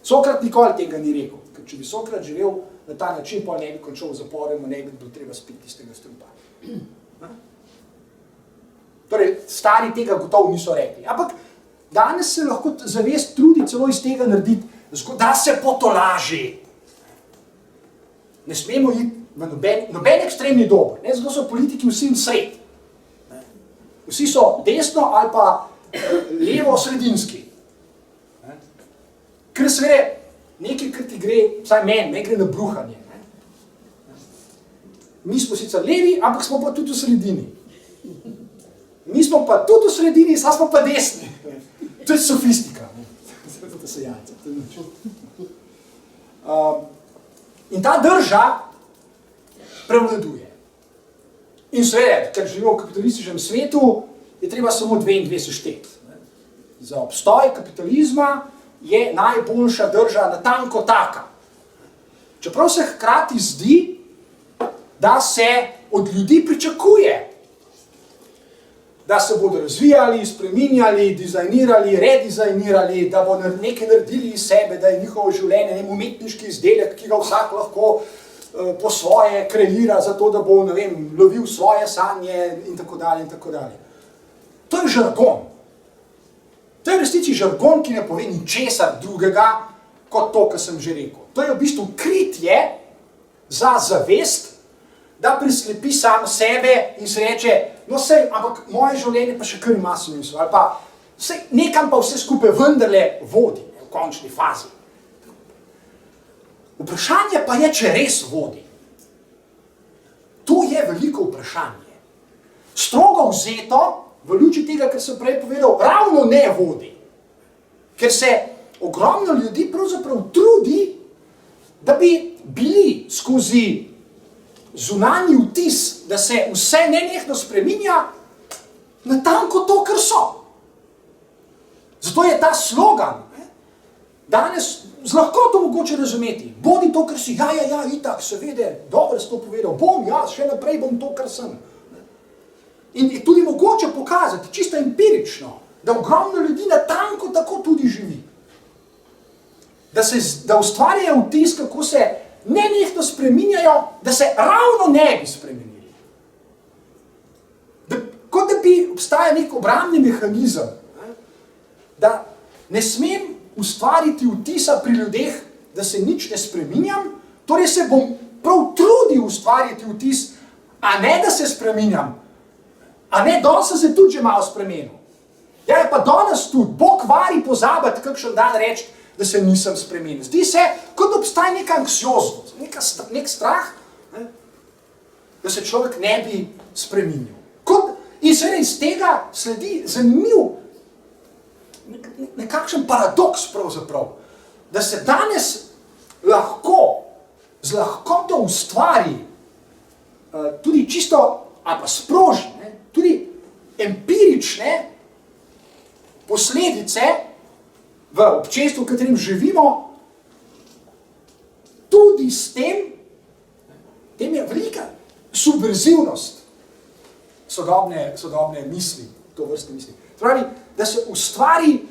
Sokrat nikoli tega ni rekel, ker če bi Sokrat živel na ta način, pa ne bi končal v zaporu, ne bi bilo treba spiti iz tega strupa. Torej, stari tega gotovo niso rekli. Ampak danes se lahko zavest trudi celo iz tega narediti, da se potolaži. Ne smemo iti v noben ekstrem ni dober, ne? Zato so politiki vsi v sred. Vsi so desno ali pa levo-sredinski. Ker seveda nekaj, kar ti gre, vsaj meni gre na bruhanje. Ne? Mi smo sicer levi, ampak smo pa tudi v sredini. Mi smo pa tudi v sredini, saj smo pa desni. To je sofistika. To so jajca. In ta drža prevladuje. In seveda, ker živimo v kapitalističnem svetu, je treba samo 2 in 2 sešteti. Za obstoj kapitalizma je najboljša drža natanko taka. Čeprav se hkrati zdi, da se od ljudi pričakuje, da se bodo razvijali, spreminjali, dizajnirali, redizajnirali, da bodo nekaj naredili iz sebe, da je njihovo življenje umetniški izdelek, ki ga vsak lahko po svoje kreira, zato da bo, ne vem, lovil svoje sanje in tako dalje in tako dalje. To je žargon. To je v resnici žargon, ki ne pove ničesar drugega, kot to, kar sem že rekel. To je v bistvu kritje za zavest, da preslepi sam sebe in se reče, no sej, ampak moje življenje pa še kar ima smisel, ali pa sej, nekam pa vse skupaj vendarle vodi, v končni fazi. Vprašanje pa je, če res vodi. To je veliko vprašanje. Strogo vzeto, v luči tega, kar sem prej povedal, ravno ne vodi. Ker se ogromno ljudi pravzaprav trudi, da bi bili skozi zunanji vtis, da se vse nenehno spreminja, natanko to, kar so. Zato je ta slogan danes z lahkoto mogoče razumeti. Bodi to, kar si, ja, itak, seveda, dobro si to povedal, bom jaz, še naprej bom to, kar sem. In je tudi mogoče pokazati, čisto empirično, da ogromno ljudi natanko tako tudi živi. Da ustvarjajo vtis, kako se nenehno spreminjajo, da se ravno ne bi spremenili. Kot da bi obstajal nek obrambni mehanizem, da ne smem ustvariti vtisa pri ljudeh, da se nič ne spreminjam, torej se bom prav trudil ustvariti vtis, a ne da se spreminjam. A ne, danes sem se tudi že malo spremenil. Ja, pa danes tudi, Bog vari pozabiti, kakšen dan reči, da se nisem spremenil. Zdi se, kot obstaja neka anksioznost, nek strah, ne, da se človek ne bi spremenil. In seveda iz tega sledi zanimiv, nekakšen paradoks pravzaprav, da se danes lahko z lahkoto ustvari tudi čisto, ali pa sproži, tudi empirične posledice v občestvu, v katerem živimo, tudi s tem je velika subverzivnost sodobne misli, to vrste misli. Pravi, da se ustvari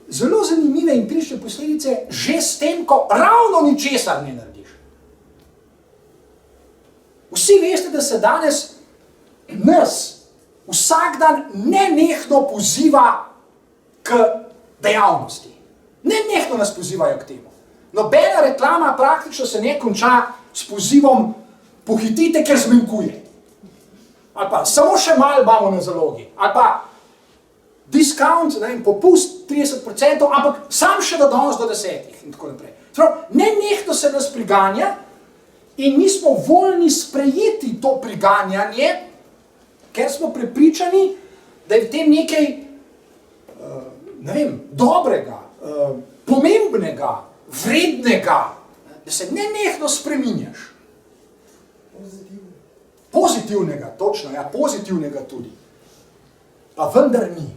zelo zanimive empirične posledice že s tem, ko ravno ničesar ne narediš. Vsi veste, da se danes nas vsak dan nenehno poziva k dejavnosti. Nenehno nas pozivajo k temu. Nobena reklama praktično se ne konča s pozivom pohitite, ker zmanjkuje. Ali pa samo še malo imamo na zalogi. Ali pa discount, popust 30%, ampak sam še do danes do 10 in tako naprej. Nenehno se nas priganja in mi smo voljni sprejeti to priganjanje, ker smo prepričani, da je v tem nekaj dobrega, pomembnega, vrednega, da se nenehno spreminjaš. Pozitivnega, točno, ja, pozitivnega tudi. Pa vendar ni.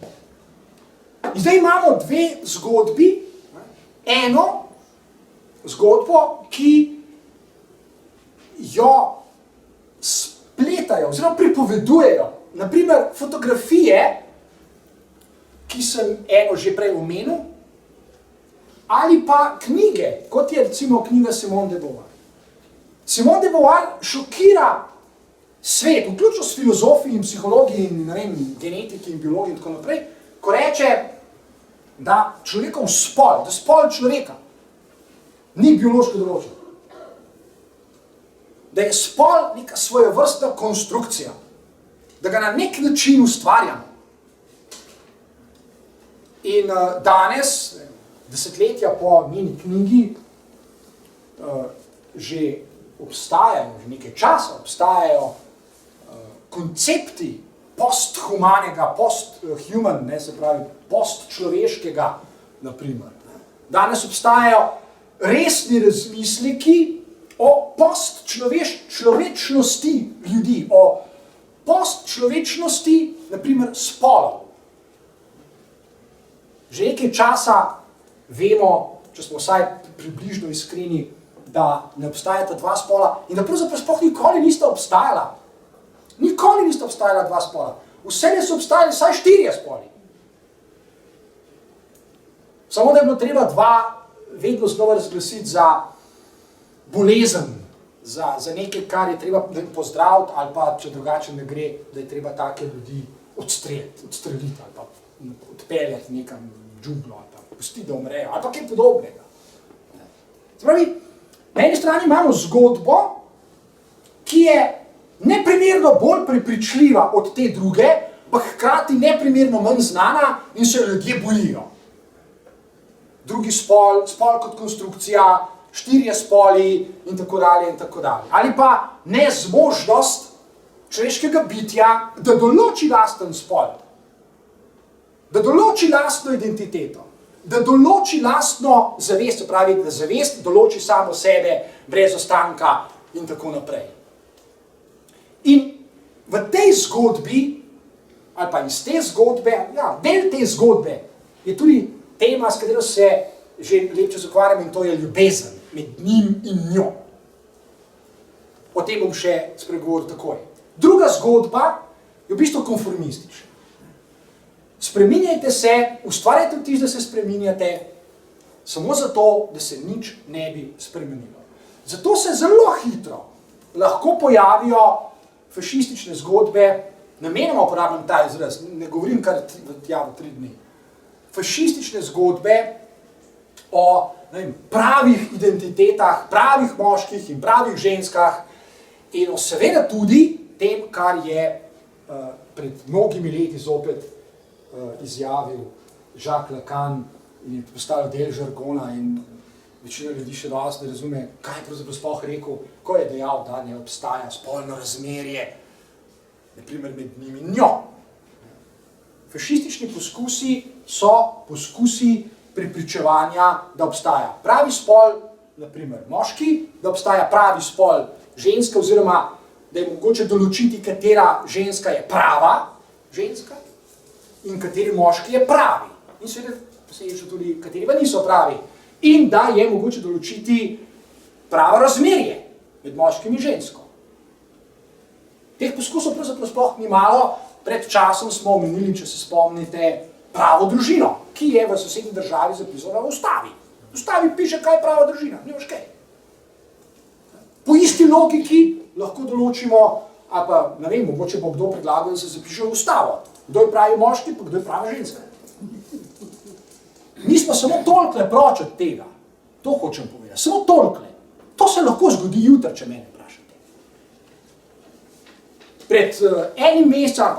In zdaj imamo dve zgodbi. Eno zgodbo, ki jo spletajo, oziroma pripovedujejo. Naprimer, fotografije, ki sem eno že prej omenil, ali pa knjige, kot je recimo knjiga Simone de Beauvoir. Simone de Beauvoir šokira svet, vključno s filozofiji in psihologiji in genetiki in biologiji in tako naprej, ko reče, da človekov spol, da spol človeka ni biološko določen. Da je spol neka svojevrstna konstrukcija, da ga na nek način ustvarjamo. In danes, desetletja po njeni knjigi, že obstajajo, že nekaj časa obstajajo koncepti posthumanega, posthuman, se pravi postčloveškega, naprimer. Danes obstajajo resni razmisleki o postčlovečnosti ljudi, o postčlovečnosti, naprimer, spolov. Že nekaj časa vemo, če smo vsaj približno iskreni, da ne obstajata dva spola in da pravzaprav sploh nikoli nista obstajala. Nikoli nista obstajala dva spola. Vse so obstajali vsaj 4 spoli. Samo da je bilo treba dva vedno znova razglasiti za bolezen, za nekaj, kar je treba pozdraviti, ali pa, če drugače ne gre, da je treba take ljudi odstreliti, ali pa odpeljati nekam džunglo, ali pa pustiti, da umrejo, ali pa kaj podobnega. Spravi, na eni strani imamo zgodbo, ki je neprimerno bolj prepričljiva od te druge, pa hkrati neprimerno manj znana in se ljudje bojijo. Drugi spol, spol kot konstrukcija, 4 spoli in tako dalje in tako dalje. Ali pa nezmožnost človeškega bitja, da določi lasten spol, da določi lastno identiteto, da določi lastno zavest, pravi, da zavest določi samo sebe, brez ostanka in tako naprej. In v tej zgodbi, ali pa iz te zgodbe, ja, del te zgodbe je tudi tema, s katero se že lep čas ukvarjam, in to je ljubezen med njim in njo. O tem bom še spregovoril takoj. Druga zgodba je v bistvu konformistična. Spreminjajte se, ustvarjajte vtis, da se spreminjate, samo zato, da se nič ne bi spremenilo. Zato se zelo hitro lahko pojavijo fašistične zgodbe, namenoma uporabljam ta izraz, ne govorim kar v 3 dni. Fašistične zgodbe o pravih identitetah, pravih moških in pravih ženskah in o seveda tudi tem, kar je pred mnogimi leti zopet izjavil Jacques Lacan in je postal del žargona in večina ljudi še dosti ne razume, kaj je pravzaprav sploh rekel, ko je dejal, da ne obstaja spolno razmerje, naprimer med njim in njo. Fašistični poskusi so poskusi prepričevanja, da obstaja pravi spol, naprimer moški, da obstaja pravi spol ženska, oziroma da je mogoče določiti, katera ženska je prava ženska in kateri moški je pravi. In seveda posledično tudi, kateri pa niso pravi. In da je mogoče določiti pravo razmerje med moškim in žensko. Teh poskusov pravzaprav sploh ni malo. Pred časom smo omenili, če se spomnite, pravo družino, ki je v sosednji državi zapisana v ustavi. V ustavi piše, kaj je prava družina, nimaš kaj. Po isti logiki lahko določimo, ali pa, ne vem, mogoče bo kdo predlagal, da se zapiše v ustavo. Kdo je pravi moški, pa kdo je prava ženska. Mi smo samo tolikle proč od tega. To hočem povedati. Samo tolikle. To se lahko zgodi jutri, če mene vprašate. Pred enim mesecem,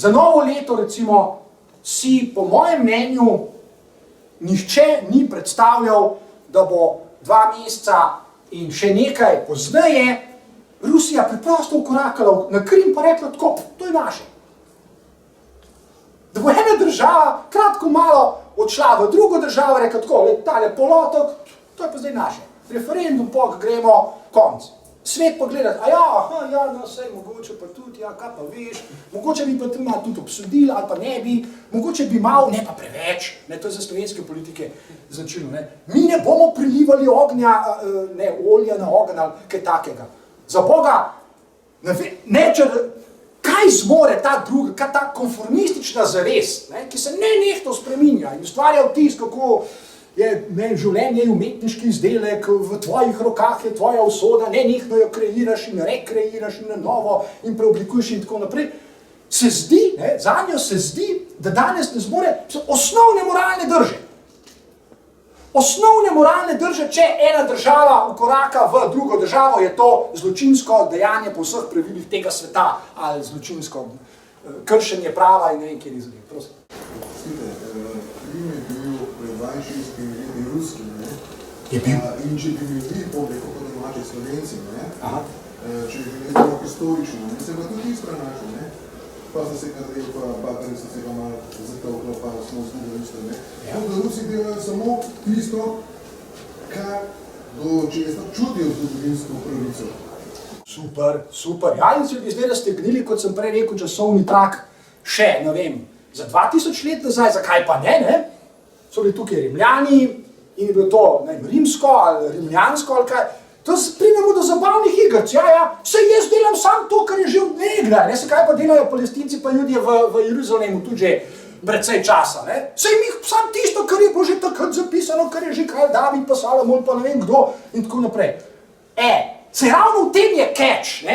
za novo leto recimo, si po mojem mnenju nihče ni predstavljal, da bo 2 meseca in še nekaj pozneje Rusija preprosto ukorakala na Krim pa rekla tako, to je naše. Da bo ena država kratko malo odšla v drugo državo, rekla tako, tale polotok, to je pa zdaj naše. Referendum, pa gremo konc. Svet pa gledati, no sej, mogoče pa tudi, kaj pa veš, mogoče bi pa tudi obsodili, ali pa ne bi, mogoče bi malo, ne pa preveč, to je za slovenske politike značilno, mi ne bomo prilivali olja na ogenj ali kaj takega. Za Boga, kaj zmore ta konformistična zavest, ki se nenehno spreminja in ustvarja vtis, kako je življenje umetniški izdelek, v tvojih rokah je tvoja usoda, nenehno jo kreiraš in rekreiraš in na novo in preoblikuješ in tako naprej. Se zdi, zanjo se zdi, da danes ne zmore osnovne moralne drže. Osnovne moralne drže, če ena država ukoraka v drugo državo, je to zločinsko dejanje po vseh pravilih tega sveta ali zločinsko kršenje prava in ne vem, kjer izgled. Prosim. Krim je bil pred 62 leti ruski, Je bil. In če bi bili pobeko kot domači Slovenci, če bi bili zelo historično, se pa tudi isto našel, pa so se kadril, pa bakari so se ga malo zatolklo, pa smo vzgledali isto, da Rusi delajo samo tisto, kar do česa čutijo zgodovinsko pravico. Super. Ja, in se bi zdaj raztegnili, kot sem prej rekel, časovni trak še, ne vem, za 2000 let nazaj, zakaj pa ne? So bili tukaj Rimljani in je bilo to rimsko ali rimljansko ali kaj. To pridemo do zabavnih igrc, saj jaz delam sam to, kar je že od nekdaj, se kaj pa delajo Palestinci pa Judje v Jeruzalemu tudi že precej časa, saj mi sam tisto, kar je bilo že takrat zapisano, kar je že Kralj David pa Salomon pa ne vem kdo in tako naprej. Se ravno v tem je catch,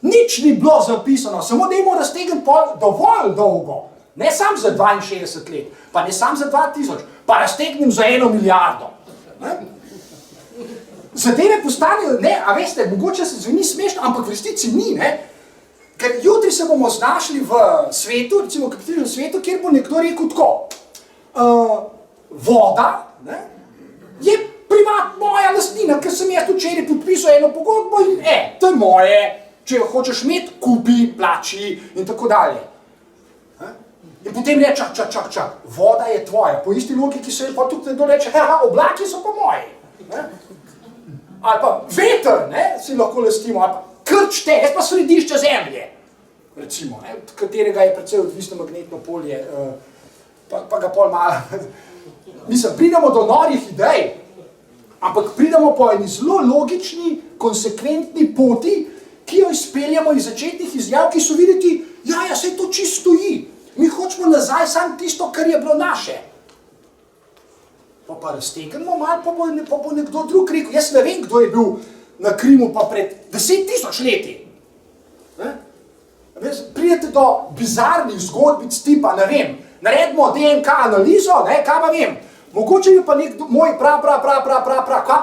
nič ni bilo zapisano, samo dajmo raztegniti pol dovolj dolgo, ne sam za 62 let, pa ne sam za 2000, pa raztegnem za 1 milijardo. Zadeve postanejo, a veste, mogoče se zveni smešno, ampak v resnici ni, ker jutri se bomo znašli v svetu, recimo v kapitalističnem svetu, kjer bo nekdo rekel tako, voda je privat moja lastnina, ker sem jaz včeraj podpisal eno pogodbo in to je moje, če jo hočeš imeti, kupi, plači in tako dalje. In potem reče, čak, voda je tvoja, po isti logiki se je pa tudi nekdo reče, oblaki so pa moji. Ali pa veter, si lahko lastimo, ali pa krč te, jaz pa središče zemlje, recimo, od katerega je precej odvisno magnetno polje, pa ga pol malo, mislim, pridemo do norih idej, ampak pridemo po eni zelo logični, konsekventni poti, ki jo izpeljamo iz začetnih izjav, ki so videti, saj to čisto stoji, mi hočemo nazaj samo tisto, kar je bilo naše. Pa raztegnemo malo, pa bo nekdo drug rekel, jaz ne vem, kdo je bil na Krimu pa pred 10.000 leti. Pridete do bizarnih zgodbic tipa, ne vem, naredimo DNK analizo, kaj pa vem, mogoče je pa moj kaj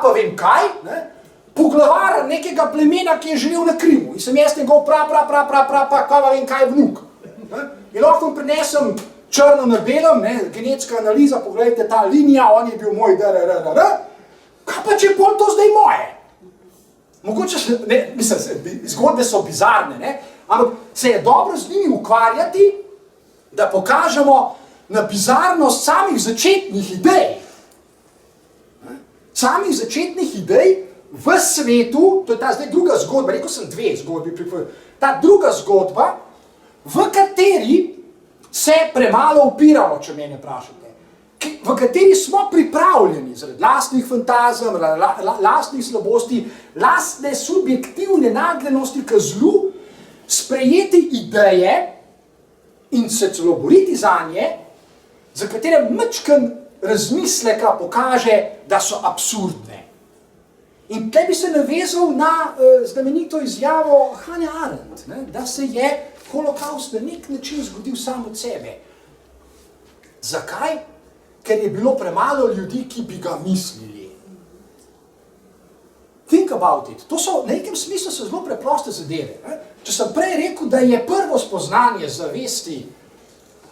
pa vem kaj, poglavar nekega plemena, ki je živel na Krimu in sem jaz njegov kaj pa vem kaj vnuk. In lahko prinesem črno na belem, genetska analiza, pogledajte ta linija, on je bil moj kaj pa če je pol to zdaj moje? Mogoče, zgodbe so bizarne, ampak se je dobro z njimi ukvarjati, da pokažemo, na bizarnost samih začetnih idej. Samih začetnih idej v svetu, to je ta zdaj druga zgodba, rekel sem dve zgodbi, ta druga zgodba, v kateri se premalo upiramo, če mene vprašate, v kateri smo pripravljeni zaradi lastnih fantazem, lastnih slabosti, lastne subjektivne nagnjenosti k zlu, sprejeti ideje in se celo boriti zanje, za katere majčken razmisleka pokaže, da so absurdne. In tukaj bi se navezal na znamenito izjavo Hannah Arendt, da se je holokaust na nek način zgodil sam od sebe. Zakaj? Ker je bilo premalo ljudi, ki bi ga mislili. Think about it. To so, na nekem smislu so zelo preproste zadeve. Če sem prej rekel, da je prvo spoznanje zavesti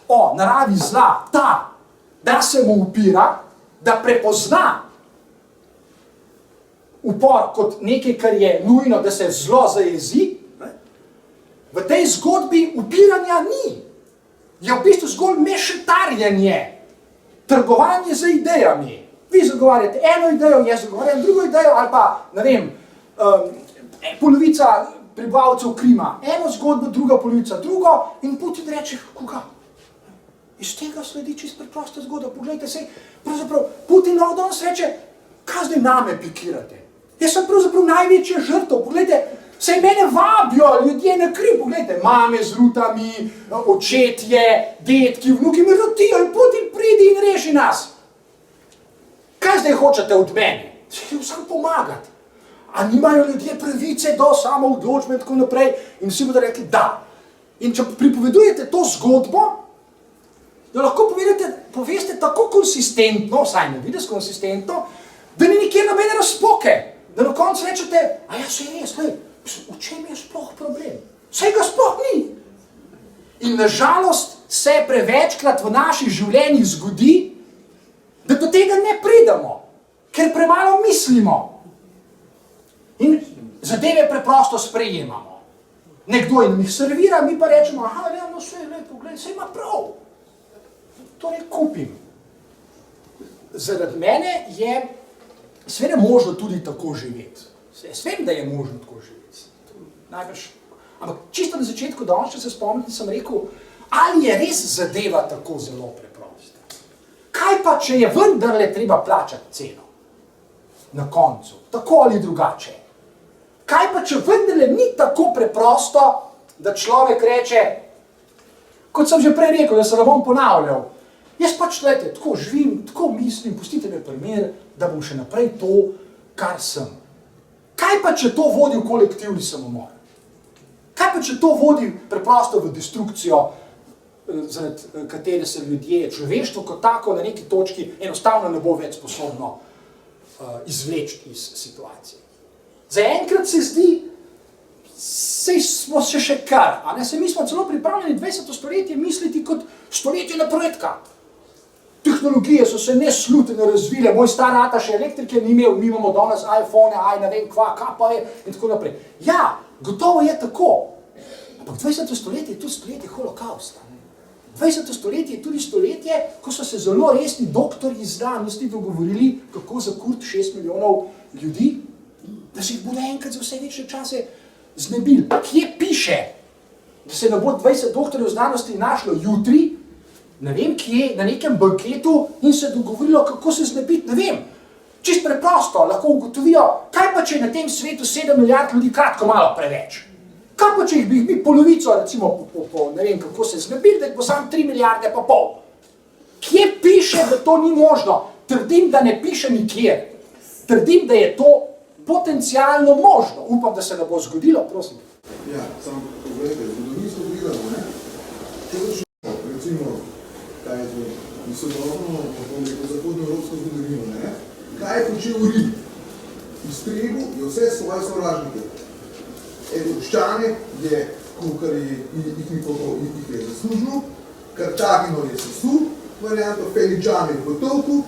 o naravi zla ta, da se mu upira, da prepozna upor kot nekaj, kar je nujno, da se zlo zajezi, v tej zgodbi upiranja ni. Je v bistvu zgolj mešetarjenje, trgovanje z idejami. Vi zagovarjate eno idejo, jaz zagovarjam drugo idejo, ali pa, ne vem, polovica prebivalcev Krima, eno zgodbo, druga polovica drugo, in Putin reče, koga? Iz tega sledi čisto preprosta zgodba. Poglejte, sej, pravzaprav, Putin lahko danes reče, kaj zdaj name pikirate? Jaz sem pravzaprav največja žrtev, poglejte, sej mene vabijo ljudje na Krim, poglejte, mame z rutami, očetje, detki, vnuki me rotijo in Putin pridi in reši nas. Kaj zdaj hočete od mene? Sej vsem pomagati. A nimajo ljudje pravice do samoodločbe in tako naprej? In vsi bodo rekli, da. In če pripovedujete to zgodbo, jo lahko poveste tako konsistentno, vsaj ne vidiš konsistentno, da ni nikjer nobene razpoke. Da na koncu rečete, a ja, sej res, v čem je sploh problem? Sej ga sploh ni. In nažalost se prevečkrat v naših življenjih zgodi, da do tega ne pridemo, ker premalo mislimo. In zadeve preprosto sprejemamo. Nekdo jim jih servira, mi pa rečemo, aha, ja, no sej, poglej, sej ima prav. Torej kupim. Zaradi mene je seveda možno tudi tako živeti. Jaz vem, da je možno tako živeti. Najbrž. Ampak čisto na začetku danes, če se spomnite, sem rekel, ali je res zadeva tako zelo preprosta? Kaj pa, če je vendarle treba plačati ceno? Na koncu. Tako ali drugače. Kaj pa, če vendarle ni tako preprosto, da človek reče, kot sem že prej rekel, da se ne bom ponavljal, jaz pač, gledajte, tako živim, tako mislim, pustite me primer, da bom še naprej to, kar sem. Kaj pa, če to vodi v kolektivni samomor? Kaj pa, če to vodi preprosto v destrukcijo, zaradi katere se ljudje, človeštvo kot tako na neki točki enostavno ne bo več sposobno izvleči iz situacije? Zaenkrat se zdi, sej smo še kar, a ne, se mi smo celo pripravljeni 20. stoletje misliti kot stoletje napredka. Tehnologije so se nesluteno razvile, moj star ata še elektrike ni imel, mi imamo danes iPhone, ne vem kva, pa je, in tako naprej. Ja, gotovo je tako. Ampak 20. stoletje je tudi stoletje holokausta. 20. stoletje je tudi stoletje, ko so se zelo resni doktorji znanosti dogovorili, kako zakuriti 6 milijonov ljudi, da se jih bodo enkrat za vse večne čase znebili. Kje piše, da se ne bo 20 doktorjev znanosti našlo jutri, ne vem kje, na nekem banketu in se dogovorilo, kako se znebiti, ne vem. Čist preprosto, lahko ugotovijo, kaj pa, če je na tem svetu 7 milijard ljudi kratko malo preveč. Kaj pa, če jih bi mi polovico, recimo, ne vem, kako se znebiti, da jih bo samo 3 milijarde pa pol. Kje piše, da to ni možno? Trdim, da ne piše nikjer. Trdim, da je to potencialno možno. Upam, da se ne bo zgodilo, prosim. Ja, samo pogledajte, zgodovinsko gledamo, ne? Če začnemo, recimo, kaj je to, sodobno, zahodnoevropsko zgodovino, ne? Kaj je počel Rim? Iztrebil je vse svoje sovražnike. Edoščane je, kar jih je zaslužil, Kartagino je sesul, varianto Feličane je potopil,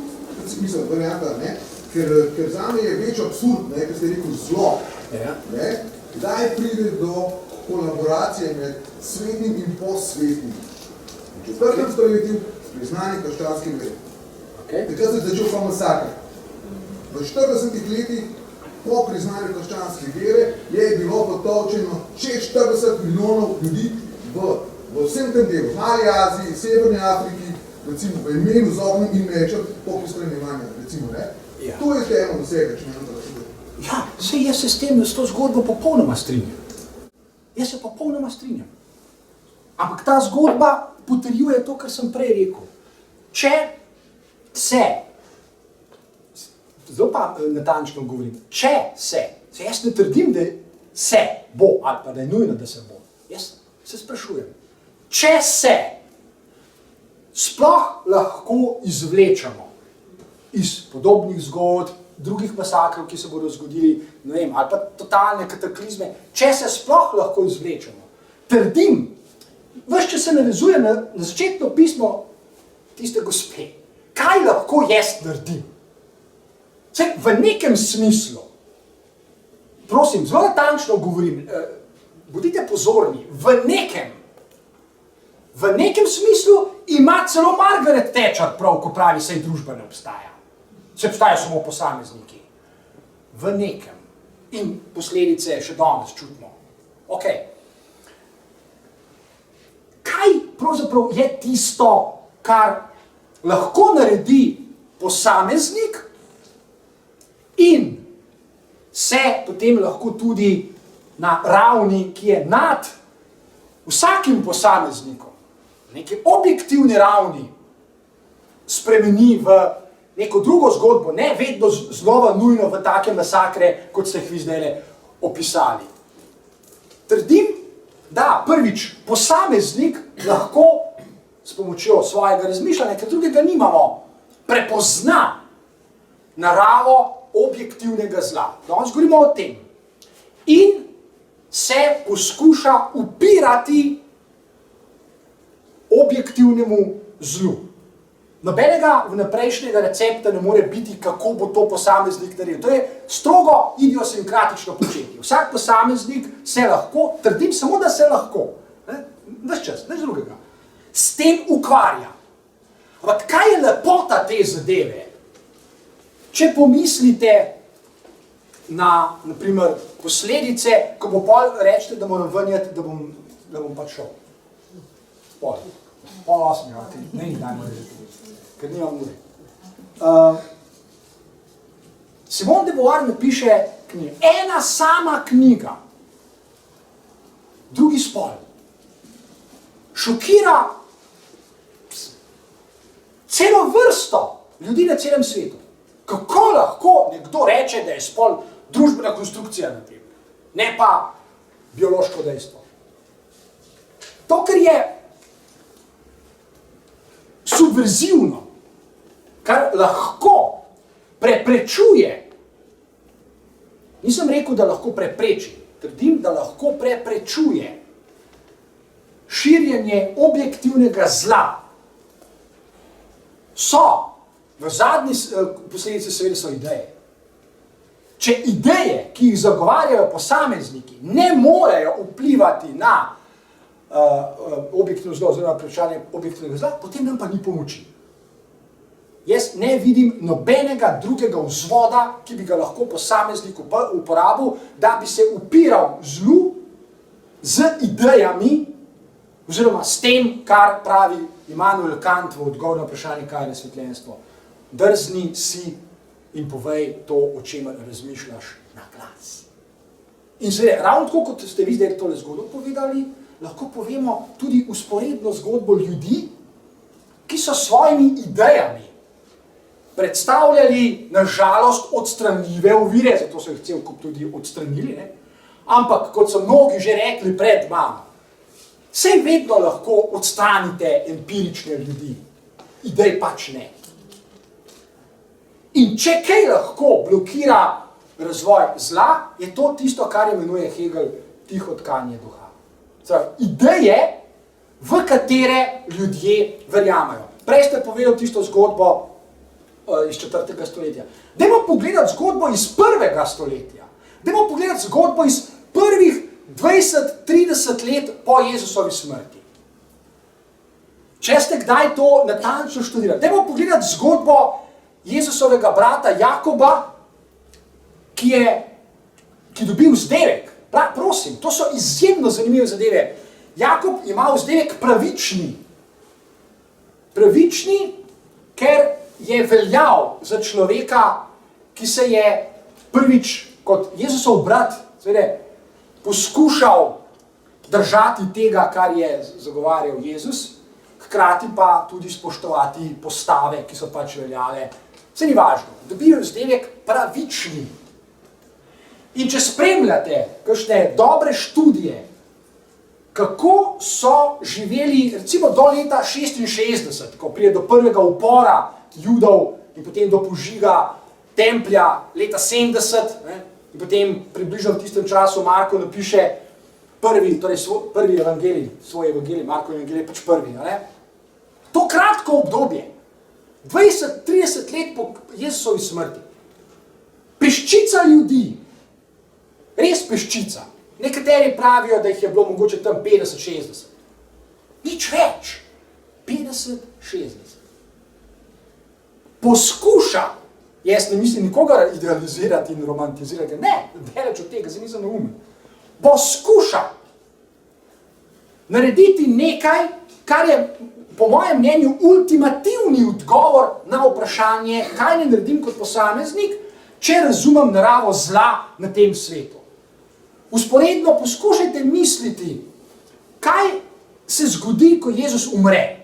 mislim, varianta, ne? Ker zame je več absurd, ne, ker ste rekel zlo, ne, kdaj pride do kolaboracije med svetnim in posvetnim. V 4. stoletju priznanje krščanske vere. Okay. Takrat se je začel pa masakr. V 40 letih po priznanju krščanske vere je bilo potolčeno 40 milijonov ljudi v vsem tem delu, v Mali Aziji, Severni Afriki, recimo v imenu z ognjem in mečem, po pristranjevanja, recimo, ne? Ja. To je temelj vsega, če me to razumete. Ja, saj jaz se s tem, s to zgodbo popolnoma strinjam. Jaz se popolnoma strinjam. Ampak ta zgodba potrjuje to, kar sem prej rekel. Če se, zelo pa natančno govorim, če se jaz ne trdim, da se bo, ali pa da je nujno, da se bo. Jaz se sprašujem, če se sploh lahko izvlečemo iz podobnih zgodb, drugih masakrov, ki se bodo zgodili, ne vem, ali pa totalne kataklizme, če se sploh lahko izvlečemo, trdim, ves čas se navezuje na začetno pismo tiste gospe, kaj lahko jaz naredim? Saj v nekem smislu, prosim, zelo natančno govorim, bodite pozorni, v nekem smislu ima celo Margaret Thatcher prav, ko pravi, saj družba ne obstaja. Se obstaja samo posamezniki. V nekem. In posledice še danes čutimo. Ok. Kaj pravzaprav je tisto, kar lahko naredi posameznik in se potem lahko tudi na ravni, ki je nad vsakim posameznikom, neki objektivni ravni, spremeni v neko drugo zgodbo, ne vedno znova nujno v take masakre, kot ste jih vi zdaj opisali. Trdim, da prvič posameznik lahko s pomočjo svojega razmišljanja, ker drugega nimamo, prepozna naravo objektivnega zla. Danes govorimo o tem. In se poskuša upirati objektivnemu zlu. Nobenega vnaprejšnjega recepta ne more biti, kako bo to posameznik naredil. To je strogo idiosinkratično početje. Vsak posameznik se lahko, trdim samo, da se lahko, ves čas, nič drugega, s tem ukvarja. Ampak kaj je lepota te zadeve? Če pomislite na primer, posledice, ko bo pol rečete, da moram venjati, da bom pač šel. Pol 8, ne dajmo reči. Ker nimam ure. Simone de Beauvoir napiše knjigo. Ena sama knjiga, drugi spol, šokira celo vrsto ljudi na celem svetu. Kako lahko nekdo reče, da je spol družbena konstrukcija na tem, ne pa biološko dejstvo. To, kar je subverzivno, kar lahko preprečuje, nisem rekel, da lahko prepreči, trdim, da lahko preprečuje širjenje objektivnega zla, so v zadnji posledici seveda so ideje. Če ideje, ki jih zagovarjajo posamezniki, ne morejo vplivati na objektivno zlo, oziroma preprečevanje objektivnega zla, potem nam pa ni pomoči. Jaz ne vidim nobenega drugega vzvoda, ki bi ga lahko posameznik uporabil, da bi se upiral zlu z idejami, oziroma s tem, kar pravi Immanuel Kant v odgovor na vprašanje, kaj je razsvetljenstvo. Drzni si in povej to, o čemer razmišljaš na glas. In seveda, ravno tako, kot ste vi zdaj tole zgodbo povedali, lahko povemo tudi vzporedno zgodbo ljudi, ki so svojimi idejami predstavljali, na žalost, odstranljive ovire, zato so jih cel kup tudi odstranili, ne? Ampak, kot so mnogi že rekli pred mano, saj vedno lahko odstranite empirične ljudi, idej pač ne. In če kaj lahko blokira razvoj zla, je to tisto, kar imenuje Hegel tiho tkanje duha. Ideje, v katere ljudje verjamajo. Prej ste povedali tisto zgodbo iz 4. stoletja. Dajmo pogledati zgodbo iz 1. stoletja. Dajmo pogledati zgodbo iz prvih 20-30 let po Jezusovi smrti. Če ste kdaj to natančno študirali, dajmo pogledati zgodbo Jezusovega brata Jakoba, ki dobil vzdevek. Prosim, to so izjemno zanimive zadeve. Jakob ima vzdevek pravični. Pravični, ker je veljal za človeka, ki se je prvič kot Jezusov brat poskušal držati tega, kar je zagovarjal Jezus, hkrati pa tudi spoštovati postave, ki so pač veljale. Vse ni važno. Dobijo vzdevek pravični. In če spremljate kakšne dobre študije, kako so živeli recimo do leta 66, ko pride do prvega upora Judov in potem do požiga templja leta 70, in potem približno v tistem času Marko napiše prvi evangelij, svoj evangelij, Markov evangelij je pač prvi. To kratko obdobje, 20-30 let po Jezusovi smrti, peščica ljudi, res peščica, nekateri pravijo, da jih je bilo mogoče tam 50-60, nič več, 50-60. Poskuša, jaz ne mislim nikogar idealizirati in romantizirati, ne, daleč od tega, zdaj nisem neumen, poskuša narediti nekaj, kar je po mojem mnenju ultimativni odgovor na vprašanje, kaj ne naredim kot posameznik, če razumem naravo zla na tem svetu. Usporedno poskušajte misliti, kaj se zgodi, ko Jezus umre.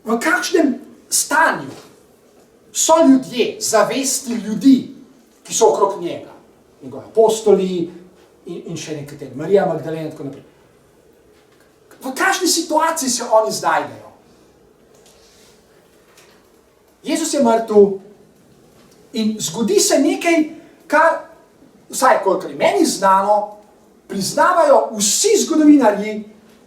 V kakšnem stanju so ljudje, zavesti ljudi, ki so okrog njega. Njegovi apostoli in še nekateri, Marija Magdalena in tako naprej. V kakšni situaciji se oni znajdejo? Jezus je mrtev in zgodi se nekaj, kar, vsaj kolikor je meni znano, priznavajo vsi zgodovinarji,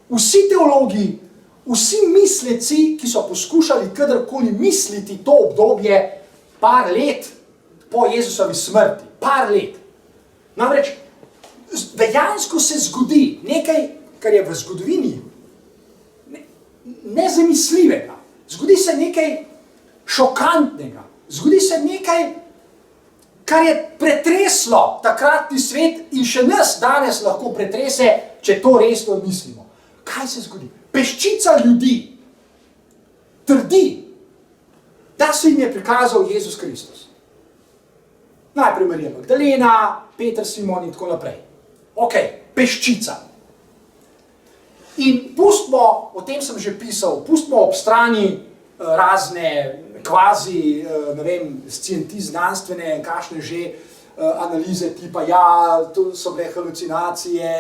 vsi teologi, vsi misleci, ki so poskušali kadarkoli misliti to obdobje par let po Jezusovi smrti. Par let. Namreč, dejansko se zgodi nekaj, kar je v zgodovini nezamisljivega. Zgodi se nekaj šokantnega. Zgodi se nekaj, kar je pretreslo takratni svet in še nas danes lahko pretrese, če to resno mislimo. Kaj se zgodi? Peščica ljudi trdi, da se jim je prikazal Jezus Kristus. Najprej Marija Magdalena, Peter, Simon in tako naprej. Ok, peščica. In pustimo, o tem sem že pisal, pustimo ob strani razne kvazi, ne vem, scientisti znanstvene, kakšne že analize tipa, ja, to so bile halucinacije,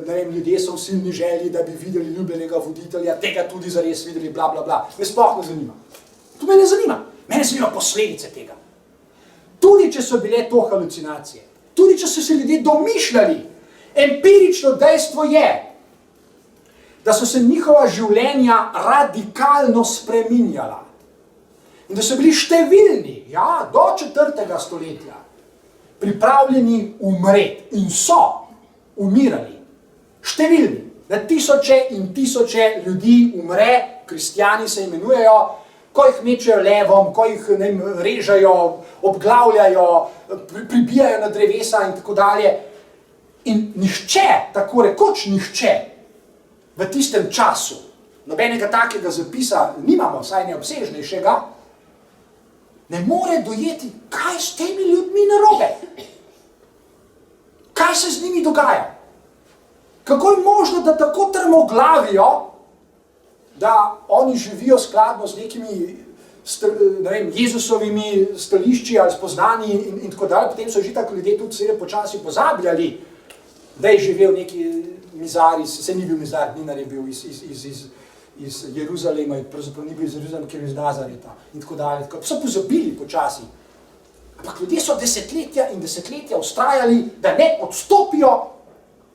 ne vem, ljudje so v silni želji, da bi videli ljubljenega voditelja, tega tudi zares videli, bla, bla, bla. Me sploh ne zanima. To me ne zanima. Mene zanima posledice tega. Tudi, če so bile to halucinacije, tudi, če so se ljudje domišljali, empirično dejstvo je, da so se njihova življenja radikalno spreminjala. In da so bili številni, ja, do 4. stoletja, pripravljeni umreti in so umirali. Številni, da tisoče in tisoče ljudi umre, kristjani se imenujejo, ko jih mečejo levom, ko jih režajo, obglavljajo, pribijajo na drevesa in tako dalje. In nihče, tako rekoč nihče, v tistem času, nobenega takega zapisa nimamo, vsaj neobsežnejšega, ne more dojeti, kaj s temi ljudmi narobe. Kaj se z njimi dogaja? Kako je možno, da tako trmoglavijo, da oni živijo skladno z nekimi ne vem, Jezusovimi stališči ali spoznanji in tako dalje. Potem so že tako ljudje tudi seveda počasi pozabljali, da je živel neki mizar, se ni bil mizar, Ninar je bil iz Jeruzalema, pravzaprav ni bil iz Jeruzalema, ker je iz Nazareta in tako dalje. So pozabili počasi. Ampak ljudje so desetletja in desetletja vztrajali, da ne odstopijo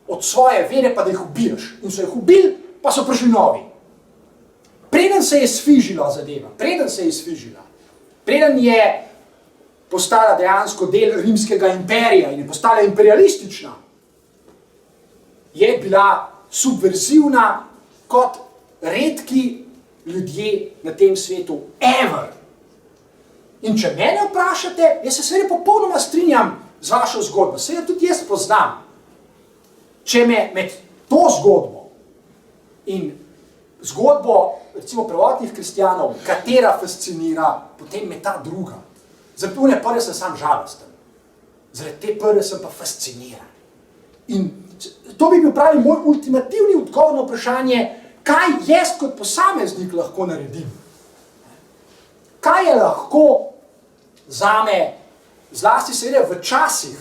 od svoje vere, pa da jih ubiješ. In so jih ubili, pa so prišli novi. Preden se je sfižila zadeva, preden je postala dejansko del rimskega imperija in je postala imperialistična, je bila subverzivna kot redki ljudje na tem svetu ever. In če mene vprašate, jaz se seveda popolnoma strinjam z vašo zgodbo, seveda tudi jaz poznam. Če me med to zgodbo in zgodbo, recimo prvotnih kristjanov, katera fascinira, potem me ta druga. Zaradi one prve sem sam žalosten. Zaradi te prve sem pa fasciniran. In to bi bil pravi moj ultimativni odgovor na vprašanje, kaj jaz kot posameznik lahko naredim. Kaj je lahko zame, zlasti seveda v časih,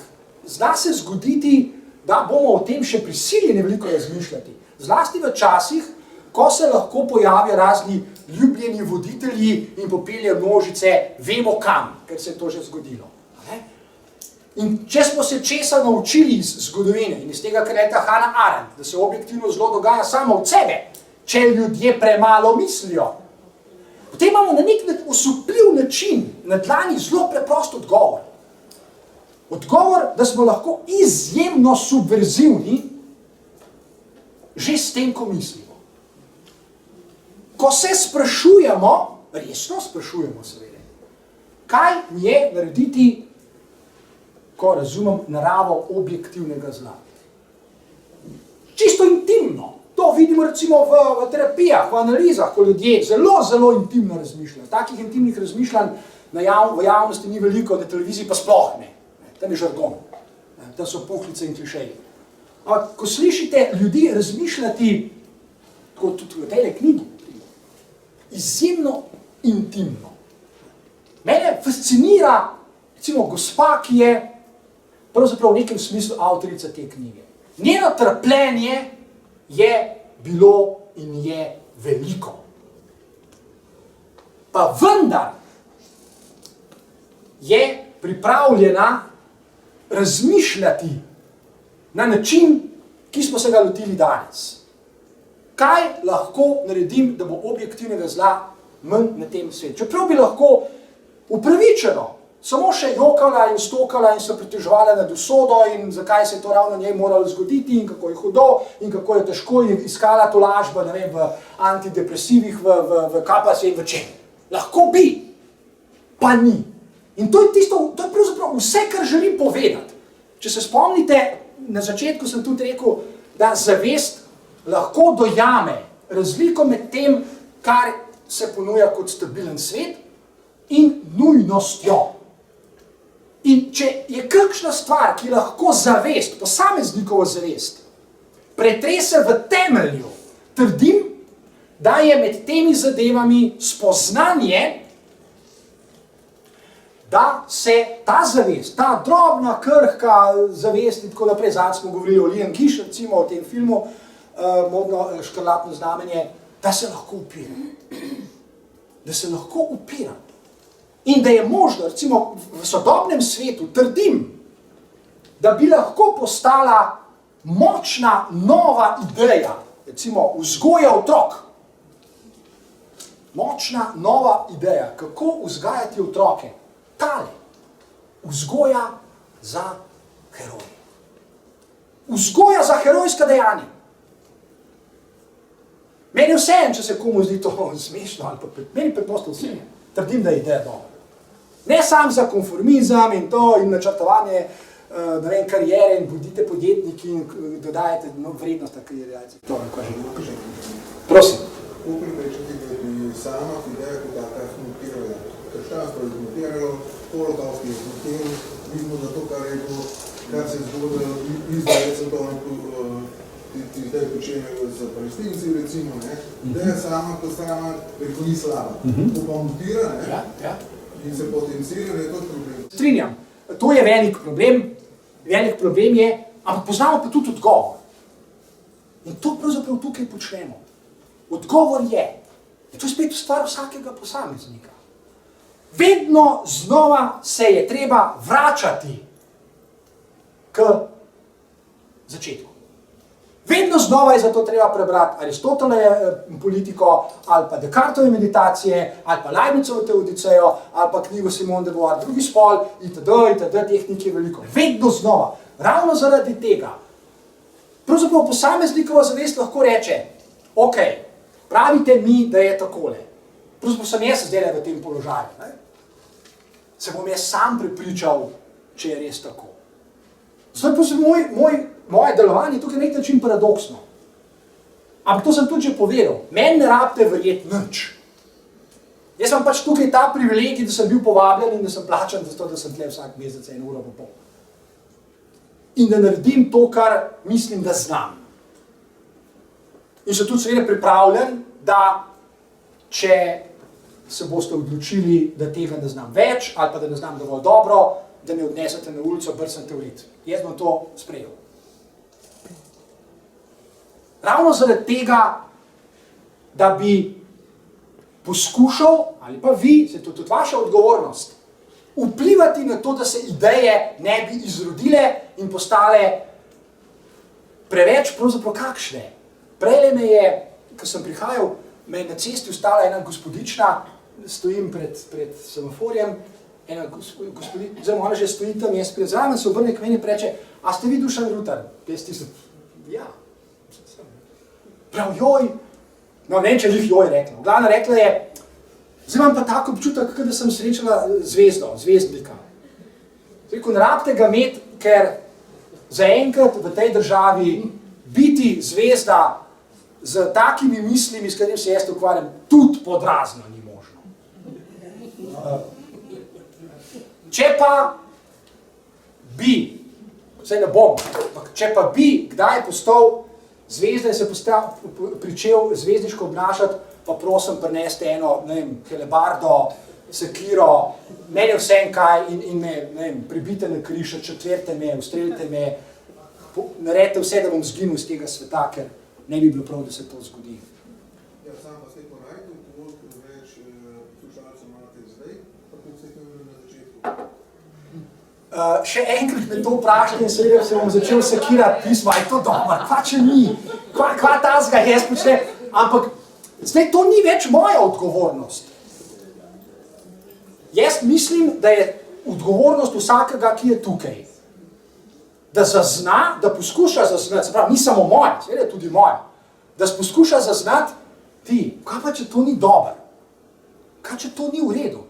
zna se zgoditi, da bomo o tem še prisiljeni veliko razmišljati. Zlasti v časih, ko se lahko pojavijo razni ljubljeni voditelji in popeljejo množice, vemo kam, ker se je to že zgodilo. In če smo se česa naučili iz zgodovine in iz tega, kar je Hannah Arendt, da se objektivno zlo dogaja samo od sebe, če ljudje premalo mislijo, potem imamo na nek osupljiv način na dlani zelo preprost odgovor. Odgovor, da smo lahko izjemno subverzivni že s tem, ko mislimo. Ko se sprašujemo, resno sprašujemo seveda, kaj je narediti, ko razumem naravo objektivnega zla. Čisto intimno. To vidimo recimo v terapijah, v analizah, ko ljudje zelo, zelo intimno razmišljajo. Takih intimnih razmišljanj v javnosti ni veliko, na televiziji pa sploh ne. Tam je žargon, tam so puhlice in klišeji. Ampak, ko slišite ljudi razmišljati, kot tudi v tej knjigi, izjemno intimno. Mene fascinira, recimo, gospa, ki je pravzaprav v nekem smislu avtorica te knjige. Njeno trpljenje je bilo in je veliko. Pa vendar je pripravljena razmišljati na način, ki smo se ga lotili danes. Kaj lahko naredim, da bo objektivnega zla manj na tem svetu? Čeprav bi lahko upravičeno samo še jokala in stokala in se pritoževala nad usodo in zakaj se je to ravno njej moralo zgoditi in kako je hudo in kako je težko in iskala tolažbo, ne vem, v antidepresivih, v kapasi in v čem. Lahko bi, pa ni. In to je tisto, to je pravzaprav vse, kar želim povedati. Če se spomnite, na začetku sem tudi rekel, da zavest lahko dojame razliko med tem, kar se ponuja kot stabilen svet in nujnostjo. In če je kakšna stvar, ki lahko zavest, posameznikovo zavest, pretrese v temelju, trdim, da je med temi zadevami spoznanje, da se ta zavest, ta drobna, krhka zavest in tako naprej, zadnjič smo govorili o Liam Gish, recimo o tem filmu, modno škrlatno znamenje, da se lahko upira. Da se lahko upira. In da je možno, recimo v sodobnem svetu, trdim, da bi lahko postala močna nova ideja, recimo vzgoja otrok. Močna nova ideja, kako vzgajati otroke. Tale, vzgoja za heroje. Vzgoja za herojska dejanja. Meni je vseeno, če se komu zdi to smešno, ali pa meni preprosto vseeno. Trdim, da je ideja dobra. Ne sam za konformizem in to in načrtovanje karijere in bodite podjetniki in dodajate vrednost na karijerizaciji. To je, kaj želim. Prosim. Upam rečeti, da bi sama ideja kot taka zmutirala. Krščanstvo je zmutiralo, holokaust je zmutiralo, vidimo za to, kar se je zgodilo Izrael, zdaj počenjajo z Palestinci, recimo, ideja sama kot sama ni slaba. To pa mutira, in se potencira, da je to problem. Strinjam, to je velik problem je, ampak poznamo pa tudi odgovor. In to pravzaprav tukaj počnemo. Odgovor je, in to je spet stvar vsakega posameznika. Vedno znova se je treba vračati k začetku. Vedno znova je zato treba prebrati Aristotelovo politiko, ali pa Descartove meditacije, ali pa Leibnizovo teodicejo, ali pa knjigo Simone de Beauvoir, drugi spol, itd., tehnik je veliko. Vedno znova. Ravno zaradi tega. Pravzaprav posameznikova zavest lahko reče, ok, pravite mi, da je takole. Pravzaprav sem jaz zdaj v tem položaju. Ne? Se bom jaz sam prepričal, če je res tako. Zato je moje delovanje tukaj na nek način paradoksno. Ampak to sem tudi že povedal. Meni ne rabite verjeti nič. Jaz sem pač tukaj ta privilegij, da sem bil povabljen in da sem plačan za to, da sem tle vsak mesec 1 uro pa pol. In da naredim to, kar mislim, da znam. In sem tudi seveda pripravljen, da če se boste odločili, da tega ne znam več, ali pa da ne znam dovolj dobro, da me odnesete na ulico, brsnete v rit. Jaz bom to sprejel. Ravno zaradi tega, da bi poskušal, ali pa vi, se to tudi vaša odgovornost, vplivati na to, da se ideje ne bi izrodile in postale preveč pravzaprav kakšne. Prejle me je, ko sem prihajal, me je na cesti ustala ena gospodična, stojim pred semaforjem, ena gospodična, oziroma ona že stoji tam, jaz pred zraven se obrne k meni in reče, a ste vi Dušan Rutar? Jaz tisem, ja, sem. Prav, joj, no ne vem, če jih joj rekla. Glavna rekla je, zdaj imam pa tako občutek, da sem srečala zvezdo, zvezdnika. Rekel, ne rabite ga imeti, ker zaenkrat v tej državi biti zvezda z takimi mislimi, s katerim se jaz ukvarjam, tudi podrazno ni možno. Če pa bi, saj ne bom, ampak če pa bi kdaj postal zvezda in se pričel zvezdniško obnašati, pa prosim, prineste eno, ne vem, helebardo, sekiro, meni je vsem kaj in me, ne vem, pribite na križ, četvrte me, ustrelite me, naredite vse, da bom zginil iz tega sveta, ker ne bi bilo prav, da se to zgodi. Ja, sam pa ste ponajdu, koliko več poslušalcev imate zdaj, pa koliko ste imeli na začetku? Še enkrat me to vprašali in seveda se bom začel sekirati pismo, je to dobro, kva če ni, kva tazga jaz počne, ampak zdaj to ni več moja odgovornost. Jaz mislim, da je odgovornost vsakega, ki je tukaj. Da zazna, da poskuša zaznati, se pravi, ni samo moja, seveda je tudi moja, da poskuša zaznati ti, kaj pa če to ni dobro, kaj če to ni v redu.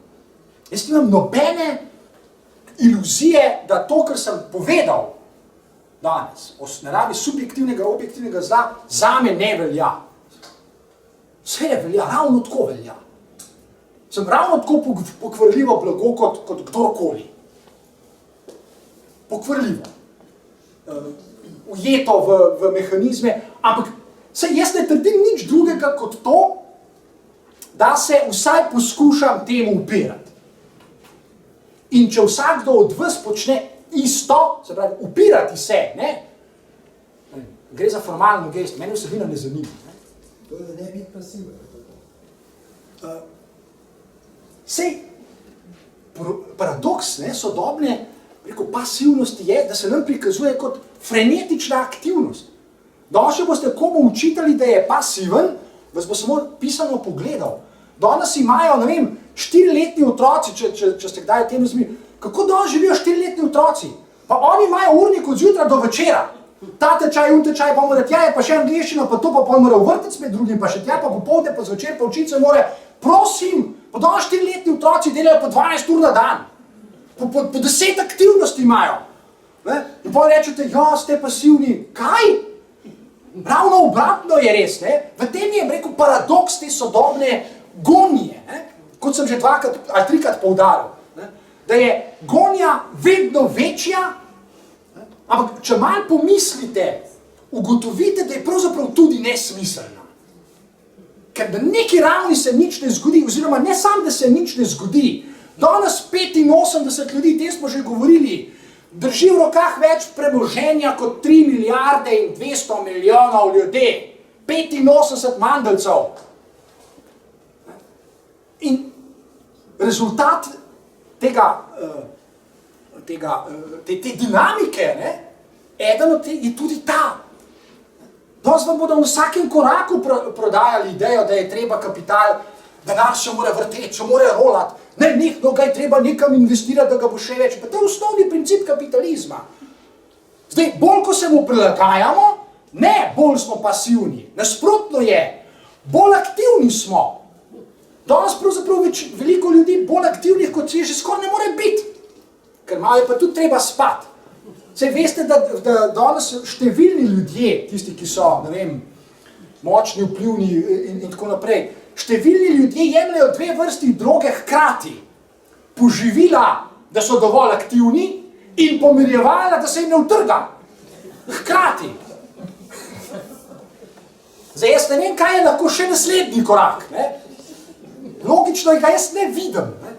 Jaz nimam nobene iluzije, da to, kar sem povedal danes, o naravi subjektivnega, objektivnega zla, zame ne velja. Seveda velja, ravno tako velja. Sem ravno tako pokvarljivo blago kot kdorkoli. Pokvarljivo. Ujeto v mehanizme, ampak jaz ne trdim nič drugega kot to, da se vsaj poskušam temu upirati. In če vsakdo od vas počne isto, se pravi, upirati se, ne? Gre za formalno gesto, meni vsebina ne zanima. To je, da ne biti pasiven. Sej, paradoks sodobne pasivnosti je, da se nam prikazuje kot frenetična aktivnost. Danes, če boste komu učitali, da je pasiven, vas bo samo pisano pogledal. Danes imajo, ne vem, 4-letni otroci, če ste kdaj o tem razmišljali, kako danes živijo 4-letni otroci? Pa oni imajo urnik od zjutraj do večera. Ta tečaj, tečaj, pa mora tja, pa še angleščina, pa to pa mora v vrtec med drugim, pa še tja, pa popoldne, pa zvečer, pa učiti se mora. Prosim, pa danes 4-letni otroci delajo po 12 ur na dan. Po 10 aktivnosti imajo. Ne? In pa rečete, ja, ste pasivni. Kaj? Ravno obratno je res. Ne? V tem je, rekel, paradoks te sodobne gonije. Ne? Kot sem že 2 ali 3 poudaril. Ne? Da je gonja vedno večja, ne? Ampak če malo pomislite, ugotovite, da je pravzaprav tudi nesmiselna. Ker na neki ravni se nič ne zgodi, oziroma ne samo, da se nič ne zgodi. Danes 85 ljudi, tem smo že govorili, drži v rokah več premoženja kot 3 milijarde in 200 milijonov ljudi. 85 mandeljcev. In rezultat te dinamike, ne, eden od je tudi ta. Danes vam bodo v vsakem koraku prodajali idejo, da je treba kapital, denar se mora vrteti, se mora rolati. Ne, nekdo ga je treba nekam investirati, da ga bo še več. Pa to je osnovni princip kapitalizma. Zdaj, bolj ko se mu prilagajamo, Ne, bolj smo pasivni. Nasprotno je, bolj aktivni smo. Danes pravzaprav veliko ljudi bolj aktivnih, kot si že skoraj ne more biti. Ker malo je pa tudi treba spati. Saj veste, da danes številni ljudje, tisti, ki so, ne vem, močni, vplivni in tako naprej, številni ljudje jemljajo 2 vrsti droge hkrati. Poživila, da so dovolj aktivni, in pomirjevala, da se jim ne utrga. Hkrati. Zdaj, jaz ne vem, kaj je lahko še naslednji korak. Ne? Logično je, ga jaz ne vidim. Ne?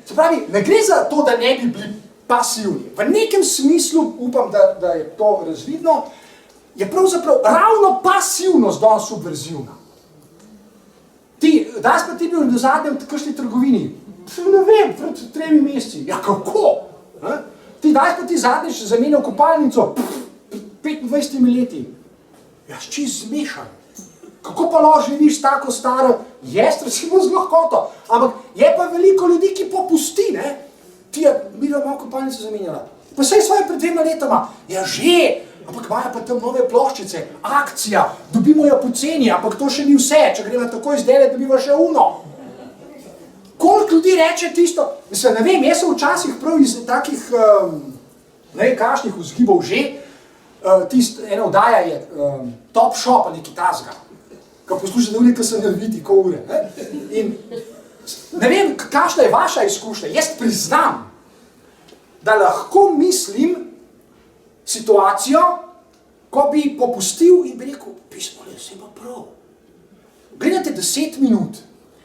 Se pravi, ne gre za to, da ne bi bili pasivni. V nekem smislu, upam, da je to razvidno, je pravzaprav ravno pasivnost danes subverzivna. Danes pa ti bil do zadnje v kakšni trgovini. Ne vem, pred 3 meseci. Ja, kako? Danes pa ti zadnjič zamenjal kopalnico 25 leti. Ja, s čist zmešan. Kako pa lahko živiš tako staro? Jaz recimo z lahkoto. Ampak je pa veliko ljudi, ki popusti, ne? Mi bomo kopalnico zamenjala. Pa saj svoje pred 2 letoma. Ja, že. Ampak imajo pa tam nove ploščice, akcija, dobimo jo poceni, ampak to še ni vse, če gremo tako izdelati, dobiva še uno. Koliko ljudi reče tisto, mislim, ne vem, jaz sem včasih prav iz takih, ne vem, kakšnih vzgibov že, ena oddaja je Top Shop ali nekaj tasga, ko poslušate ure, ko se ne vidi, ko ure. In ne vem, kakšna je vaša izkušnja, jaz priznam, da lahko mislim situacijo, ko bi popustil in bi rekel, pismo, se ima prav. Gledate 10 minut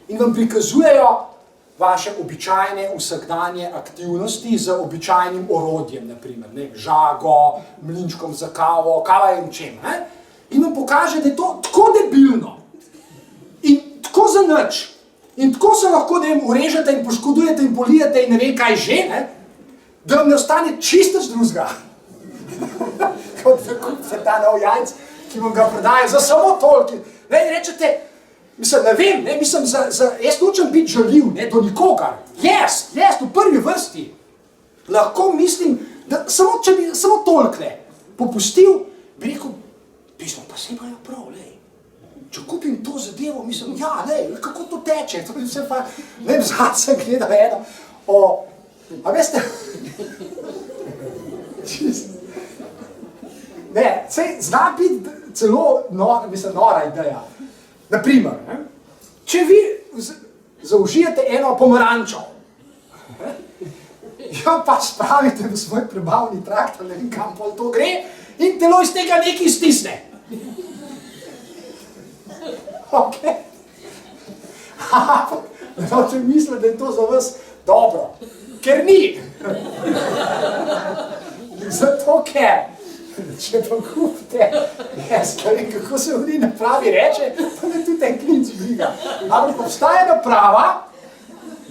in vam prikazujejo vaše običajne vsakdanje aktivnosti z običajnim orodjem, naprimer, ne, žago, mlinčkom za kavo, kava in čem. Ne? In vam pokaže, da je to tako debilno in tako za nič. In tako se lahko, da jim urežete in poškodujete in polijete in ne vem kaj že, ne? Da vam ne ostane čisto drugega. Kot da kupite ta nov jajc, ki vam ga prodajo za samo toliko. Ne, rečete, mislim, ne vem, ne, mislim, jaz nočem biti žaljiv, ne, do nikogar. Jaz, v prvi vrsti. Lahko mislim, da samo, če bi samo toliko popustil, bi rekel, pismo, pa se imajo prav, lej. Če kupim to zadevo, mislim, ja, lej, kako to teče, to bi vse pa, ne vem, zadnj sem gledal eno, a veste, ne, sej zna biti celo nora ideja. Naprimer, če vi zaužijete eno pomarančo, jo pa spravite v svoj prebavni trakt, ne vem kam pol to gre, in telo iz tega nekaj stisne. Ok? Ne hočem misliti, da je to za vas dobro, ker ni. Zato ker, če pa kupite, jaz vem, kako se v njih napravi reče, pa ne tudi en klinc briga. Ampak obstaja naprava,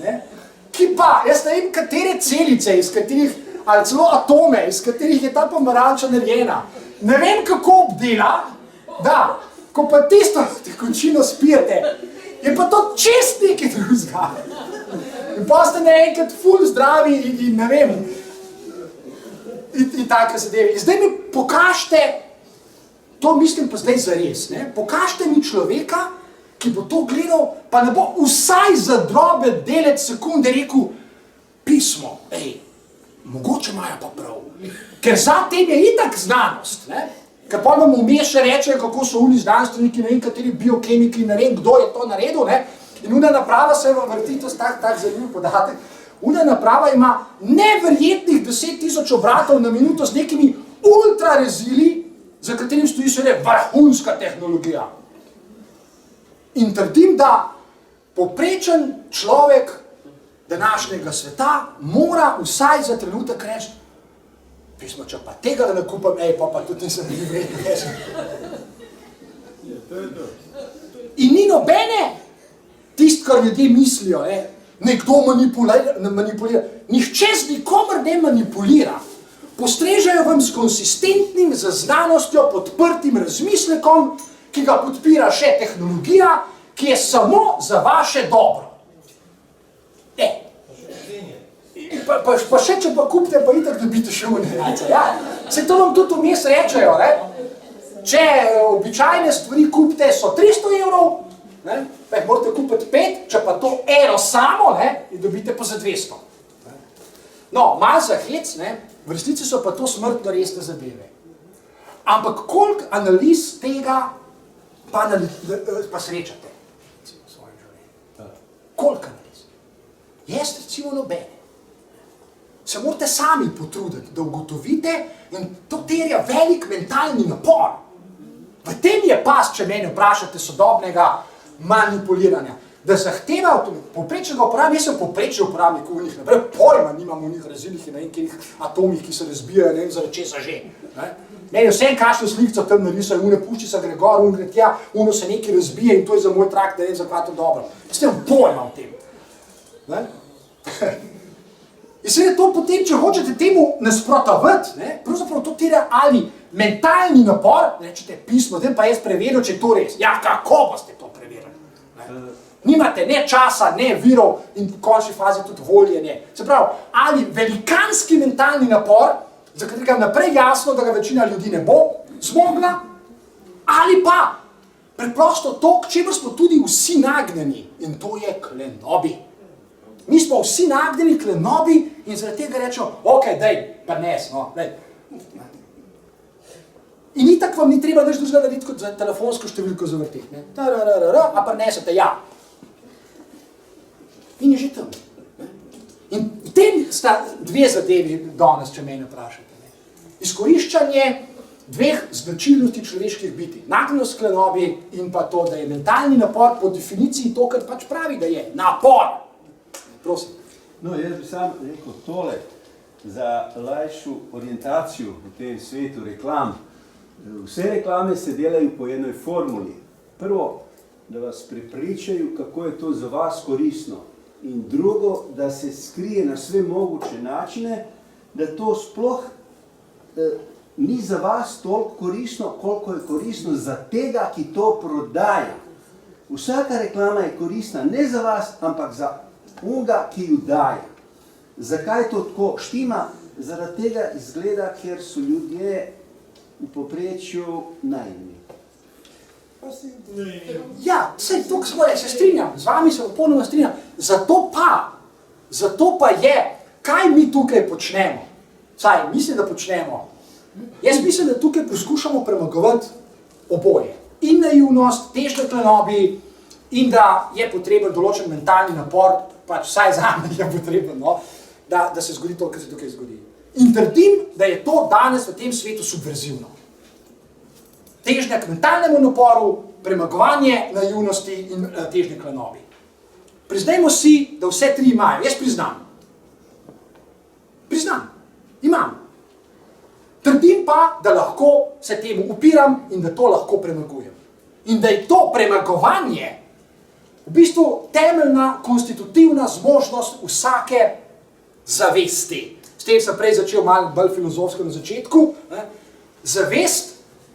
ne, ki pa, jaz ne vem, katere celice, iz katerih, ali celo atome, iz katerih je ta pomaranča narejena. Ne vem, kako obdela, da, ko pa tisto tekočino spijete, je pa to čist nekaj drugega. In pa ste naenkrat ful zdravi in ne vem, in take zadeve. In zdaj mi pokažite, to mislim pa zdaj zares, ne? Pokažite mi človeka, ki bo to gledal, pa ne bo vsaj za drobe delec sekunde rekel, pismo, mogoče imajo pa prav. Ker za tem je itak znanost, ne? Ker pa vam vmes še rečejo, kako so oni znanstveniki, ne vem, kateri biokemiki, ne vem, kdo je to naredil, ne? In una naprava se vam vrti, to tak zanimiv podatek, una naprava ima neverjetnih 10.000 obratov na minuto z nekimi ultrarezili, za katerim stoji še vrhunska tehnologija. In trdim, da poprečen človek današnjega sveta mora vsaj za trenutek reči, pismo, če pa tega ne kupam, pa tudi nisem bil vredno. In ni nobene tisto, kar ljudje mislijo, nekdo manipulira. Nihče z nikomer ne manipulira. Postrežejo vam s konsistentnim, z znanostjo podprtim razmislekom, ki ga podpira še tehnologija, ki je samo za vaše dobro. Pa še, če pa kupite, pa itak dobite še unerace. Ja. Se to vam tudi vmes rečejo, ne? Če običajne stvari kupite, so 300 evrov, ne, pa jih morate kupiti 5, če pa to eno samo, ne, in dobite pa za 200. No, malo za hec, ne, v resnici so pa to smrtno resne zadeve. Ampak koliko analiz tega pa srečate v svojem življenju? Koliko analiz? Jaz recimo nobene. Se morate sami potruditi, da ugotovite, in to terja velik mentalni napor. V tem je pas, če mene vprašate, sodobnega manipuliranja. Da zahteva povprečnega uporabnika, jaz sem povprečni uporabnik v njih, naprej pojma nimam v njih razilih in nekih atomih, ki se razbijajo, ne vem zaradi česa že. Meni vsem kakšno slikco tam narisajo, une puščica gre gor, gre tja, uno se nekaj razbije in to je za moj trakt, da ne vem za kva to dobro. Jaz nemam pojma v tem. Ne? In seveda to potem, če hočete temu nasprotovati, ne, pravzaprav to terja ali mentalni napor, rečete pismo, tem pa jaz preveril, če je to res. Ja, kako boste to preverili? Ne? Nimate ne časa, ne virov in v končni fazi tudi volje, ne. Se pravi, ali velikanski mentalni napor, za katerega naprej jasno, da ga večina ljudi ne bo zmogla, ali pa preprosto to, k čemer smo tudi vsi nagnjeni, in to je klenobi. Mi smo vsi nagnjeni klenobi in zaradi tega rečemo, ok, daj, pa nes, no, daj. In itak vam ni treba nič drugega narediti kot za telefonsko številko zavrteti, ne. A pa nesete, ja. In je že tam. In v tem sta dve zadevi danes, če mene vprašate. Ne. Izkoriščanje dveh značilnosti človeških biti. Nagnjenost klenobi in pa to, da je mentalni napor po definiciji to, kar pač pravi, da je napor. Prosim. No, jaz bi sam rekel tole, za lajšu orientacijo v tem svetu reklam. Vse reklame se delajo po enoj formuli. Prvo, da vas prepričajo, kako je to za vas koristno. In drugo, da se skrije na sve moguće načine, da to sploh ni za vas toliko koristno, koliko je koristno za tega, ki to prodaja. Vsaka reklama je koristna ne za vas, ampak za unga, ki ju daje. Zakaj to tako štima? Zaradi tega izgleda, ker so ljudje v povprečju naivni. Ja, sej tukaj smo, se strinjam, z vami se popolnoma strinjam. Zato pa je, kaj mi tukaj počnemo? Saj, mislim, da počnemo. Jaz mislim, da tukaj poskušamo premagovati oboje. In naivnost, težne klenobi, in da je potreben določen mentalni napor, pač vsaj zame je potreben, no, da se zgodi to, kar se tukaj zgodi. In trdim, da je to danes v tem svetu subverzivno. Težnja k mentalnemu naporu, premagovanje naivnosti in težnje klenobi. Priznajmo si, da vse tri imajo. Jaz priznam. Imam. Trdim pa, da lahko se temu upiram in da to lahko premagujem. In da je to premagovanje v bistvu temeljna, konstitutivna zmožnost vsake zavesti. S tem sem prej začel malo bolj filozofsko na začetku. Zavest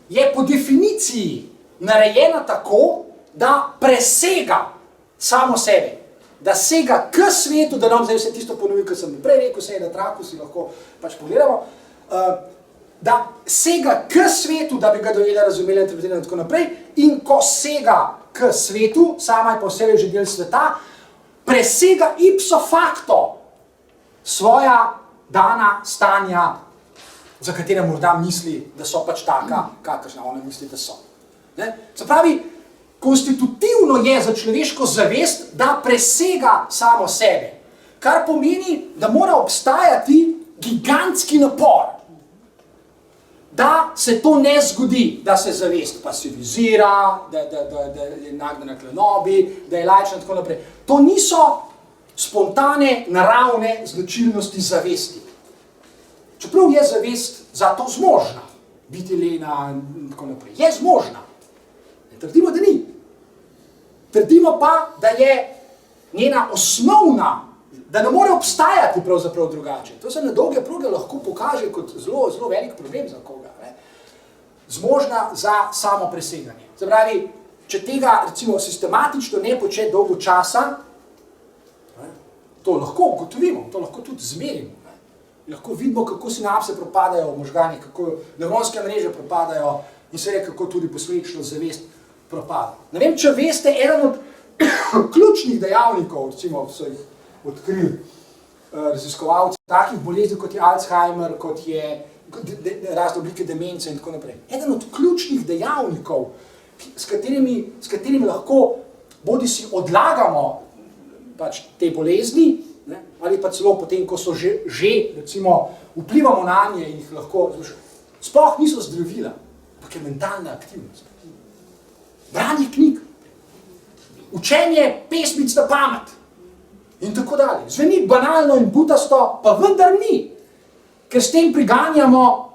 je po definiciji narejena tako, da presega samo sebe. Da sega k svetu, da nam zdaj vse tisto ponovil, kar sem prej rekel, vse je na traku, si lahko pač pogledamo. Da sega k svetu, da bi ga dojela, razumela, interpretirala in tako naprej. In ko sega k svetu, sama je pa vse že del sveta, presega ipso facto svoja dana stanja, za katere morda misli, da so pač taka, kakršna ona misli, da so. Ne? Se pravi, konstitutivno je za človeško zavest, da presega samo sebe. Kar pomeni, da mora obstajati gigantski napor, da se to ne zgodi, da se zavest pasivizira, da je nagnjena klenobi, da je laična in tako naprej. To niso spontane, naravne značilnosti zavesti. Čeprav je zavest zato zmožna, biti lena in tako naprej. Je zmožna. Ne trdimo, da ni. Trdimo pa, da je njena osnovna, da ne more obstajati pravzaprav drugače. To se na dolge proge lahko pokaže kot zelo, zelo velik problem za koga. Ne? Zmožna za samo preseganje. Se pravi, če tega recimo sistematično ne poče dolgo časa, ne? To lahko ugotovimo, to lahko tudi zmerimo. Ne? Lahko vidimo, kako sinapse propadajo v možganih, kako nevronske mreže propadajo, in seveda kako tudi posledično zavest propada. Ne vem, če veste, eden od ključnih dejavnikov, recimo so jih odkrili raziskovalci takih bolezni, kot je Alzheimer, kot je razne oblike demence in tako naprej. Eden od ključnih dejavnikov, s katerimi lahko bodisi odlagamo pač te bolezni, ne, ali pa celo potem, ko so že recimo vplivamo na nje in jih lahko, sploh niso zdravila, ampak je mentalna aktivnost. Branje knjig, učenje pesmic na pamet in tako dalje. Zveni banalno in butasto, pa vendar ni, ker s tem priganjamo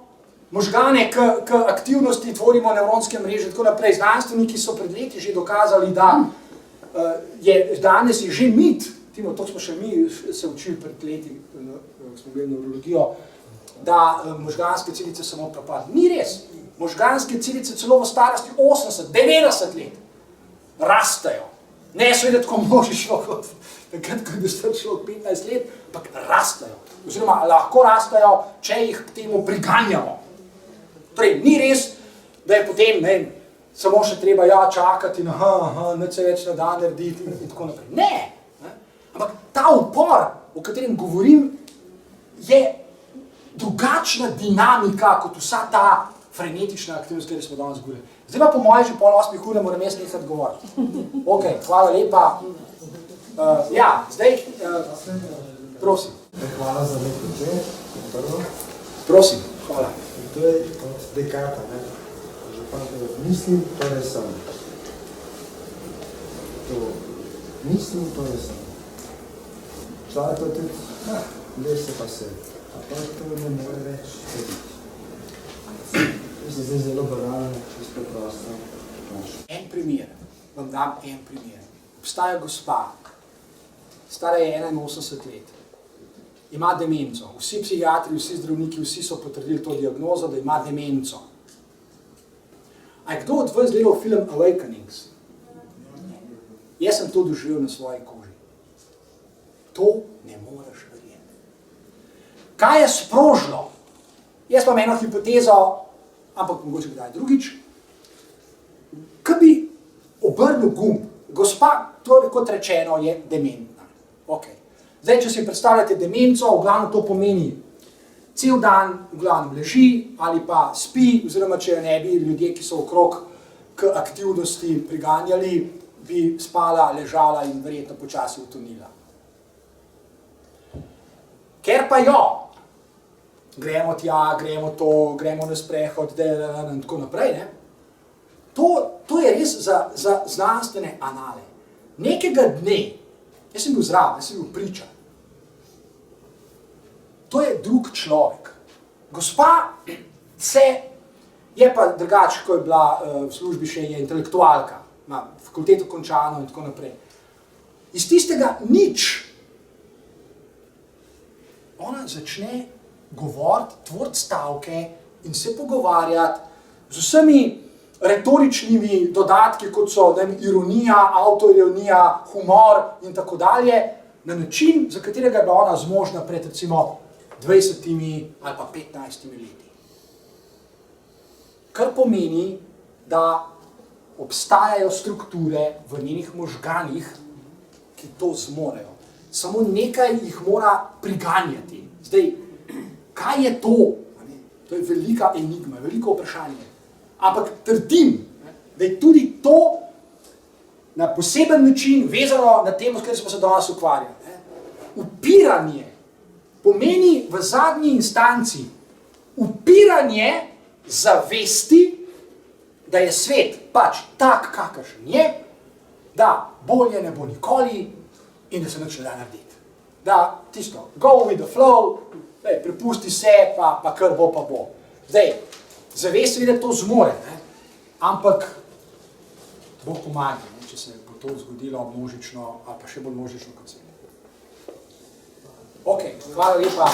možgane k aktivnosti, tvorimo nevronske mreže in tako naprej. Znanstveniki so pred leti že dokazali, da danes je že mit, to smo še mi se učili pred leti, ko smo gledali neurologijo, da možganske celice samo propadajo. Ni res. Možganske celice celo v starosti 80, 90 let rastejo. Ne seveda tako množično kot takrat, ko je star človek 15 let, ampak rastejo. Oziroma lahko rastejo, če jih k temu priganjamo. Torej, ni res, da je potem, ne, samo še treba čakati in nič se več ne da narediti in tako naprej. Ne! Ampak ta upor, o katerem govorim, je drugačna dinamika kot vsa ta frenetična aktivnost, kateri smo danes govorili. Zdaj pa po moje že 7:30 ure moram jaz nekaj govoriti. Ok, hvala lepa. Zdaj, prosim. Hvala za nekaj če, prvo. Prosim, hvala. To je od Descarta, ne? Že pa mislim, torej sem. To mislim, torej sem. Človek to tudi, lese pa se. A pa to ne more več biti. To se zdaj zelo banalno, čisto prosto. En primer, vam dam en primer. Obstaja gospa, stara je 81 let. Ima demenco. Vsi psihiatri, vsi zdravniki, vsi so potrdili to diagnozo, da ima demenco. A je kdo od vas gledal film Awakenings? Jaz sem to doživel na svoji koži. To ne moreš verjeti. Kaj je sprožilo? Jaz imam eno hipotezo, ampak mogoče kdaj drugič, ko bi obrnil gumb. Gospa, kot rečeno, je dementna. Okay. Zdaj, če si predstavljate demenco, v glavnem to pomeni cel dan, v glavnem leži ali pa spi, oziroma če ne bi ljudje, ki so okrog k aktivnosti priganjali, bi spala, ležala in verjetno počasi utonila. Ker pa jo, gremo tja, gremo to, gremo na sprehod, in tako naprej, ne? To je res za znanstvene anale. Nekega dne, jaz sem bil zraven, jaz sem bil priča. To je drug človek. Gospa je pa drugače, ko je bila v službi še je intelektualka, ima fakulteto končano in tako naprej. Iz tistega nič ona začne govoriti, tvoriti stavke in se pogovarjati z vsemi retoričnimi dodatki, kot so ironija, autoironija, humor in tako dalje, na način, za katerega je bila ona zmožna pred recimo 20 ali pa 15 leti. Kar pomeni, da obstajajo strukture v njenih možganih, ki to zmorejo. Samo nekaj jih mora priganjati. Zdaj, kaj je to? To je velika enigma, veliko vprašanje. Ampak trdim, da je tudi to na poseben način vezano na temo, s katero smo se danes ukvarjali. Upiranje pomeni v zadnji instanci upiranje zavesti, da je svet pač tak, kakršen je, da bolje ne bo nikoli in da se nič ne da narediti. Da tisto, go with the flow, prepusti se, pa kar bo, pa bo. Zdaj, zavest seveda to zmore, ne? Ampak Bog pomaga, če se bo to zgodilo množično ali pa še bolj množično kot se. Ok, hvala lepa.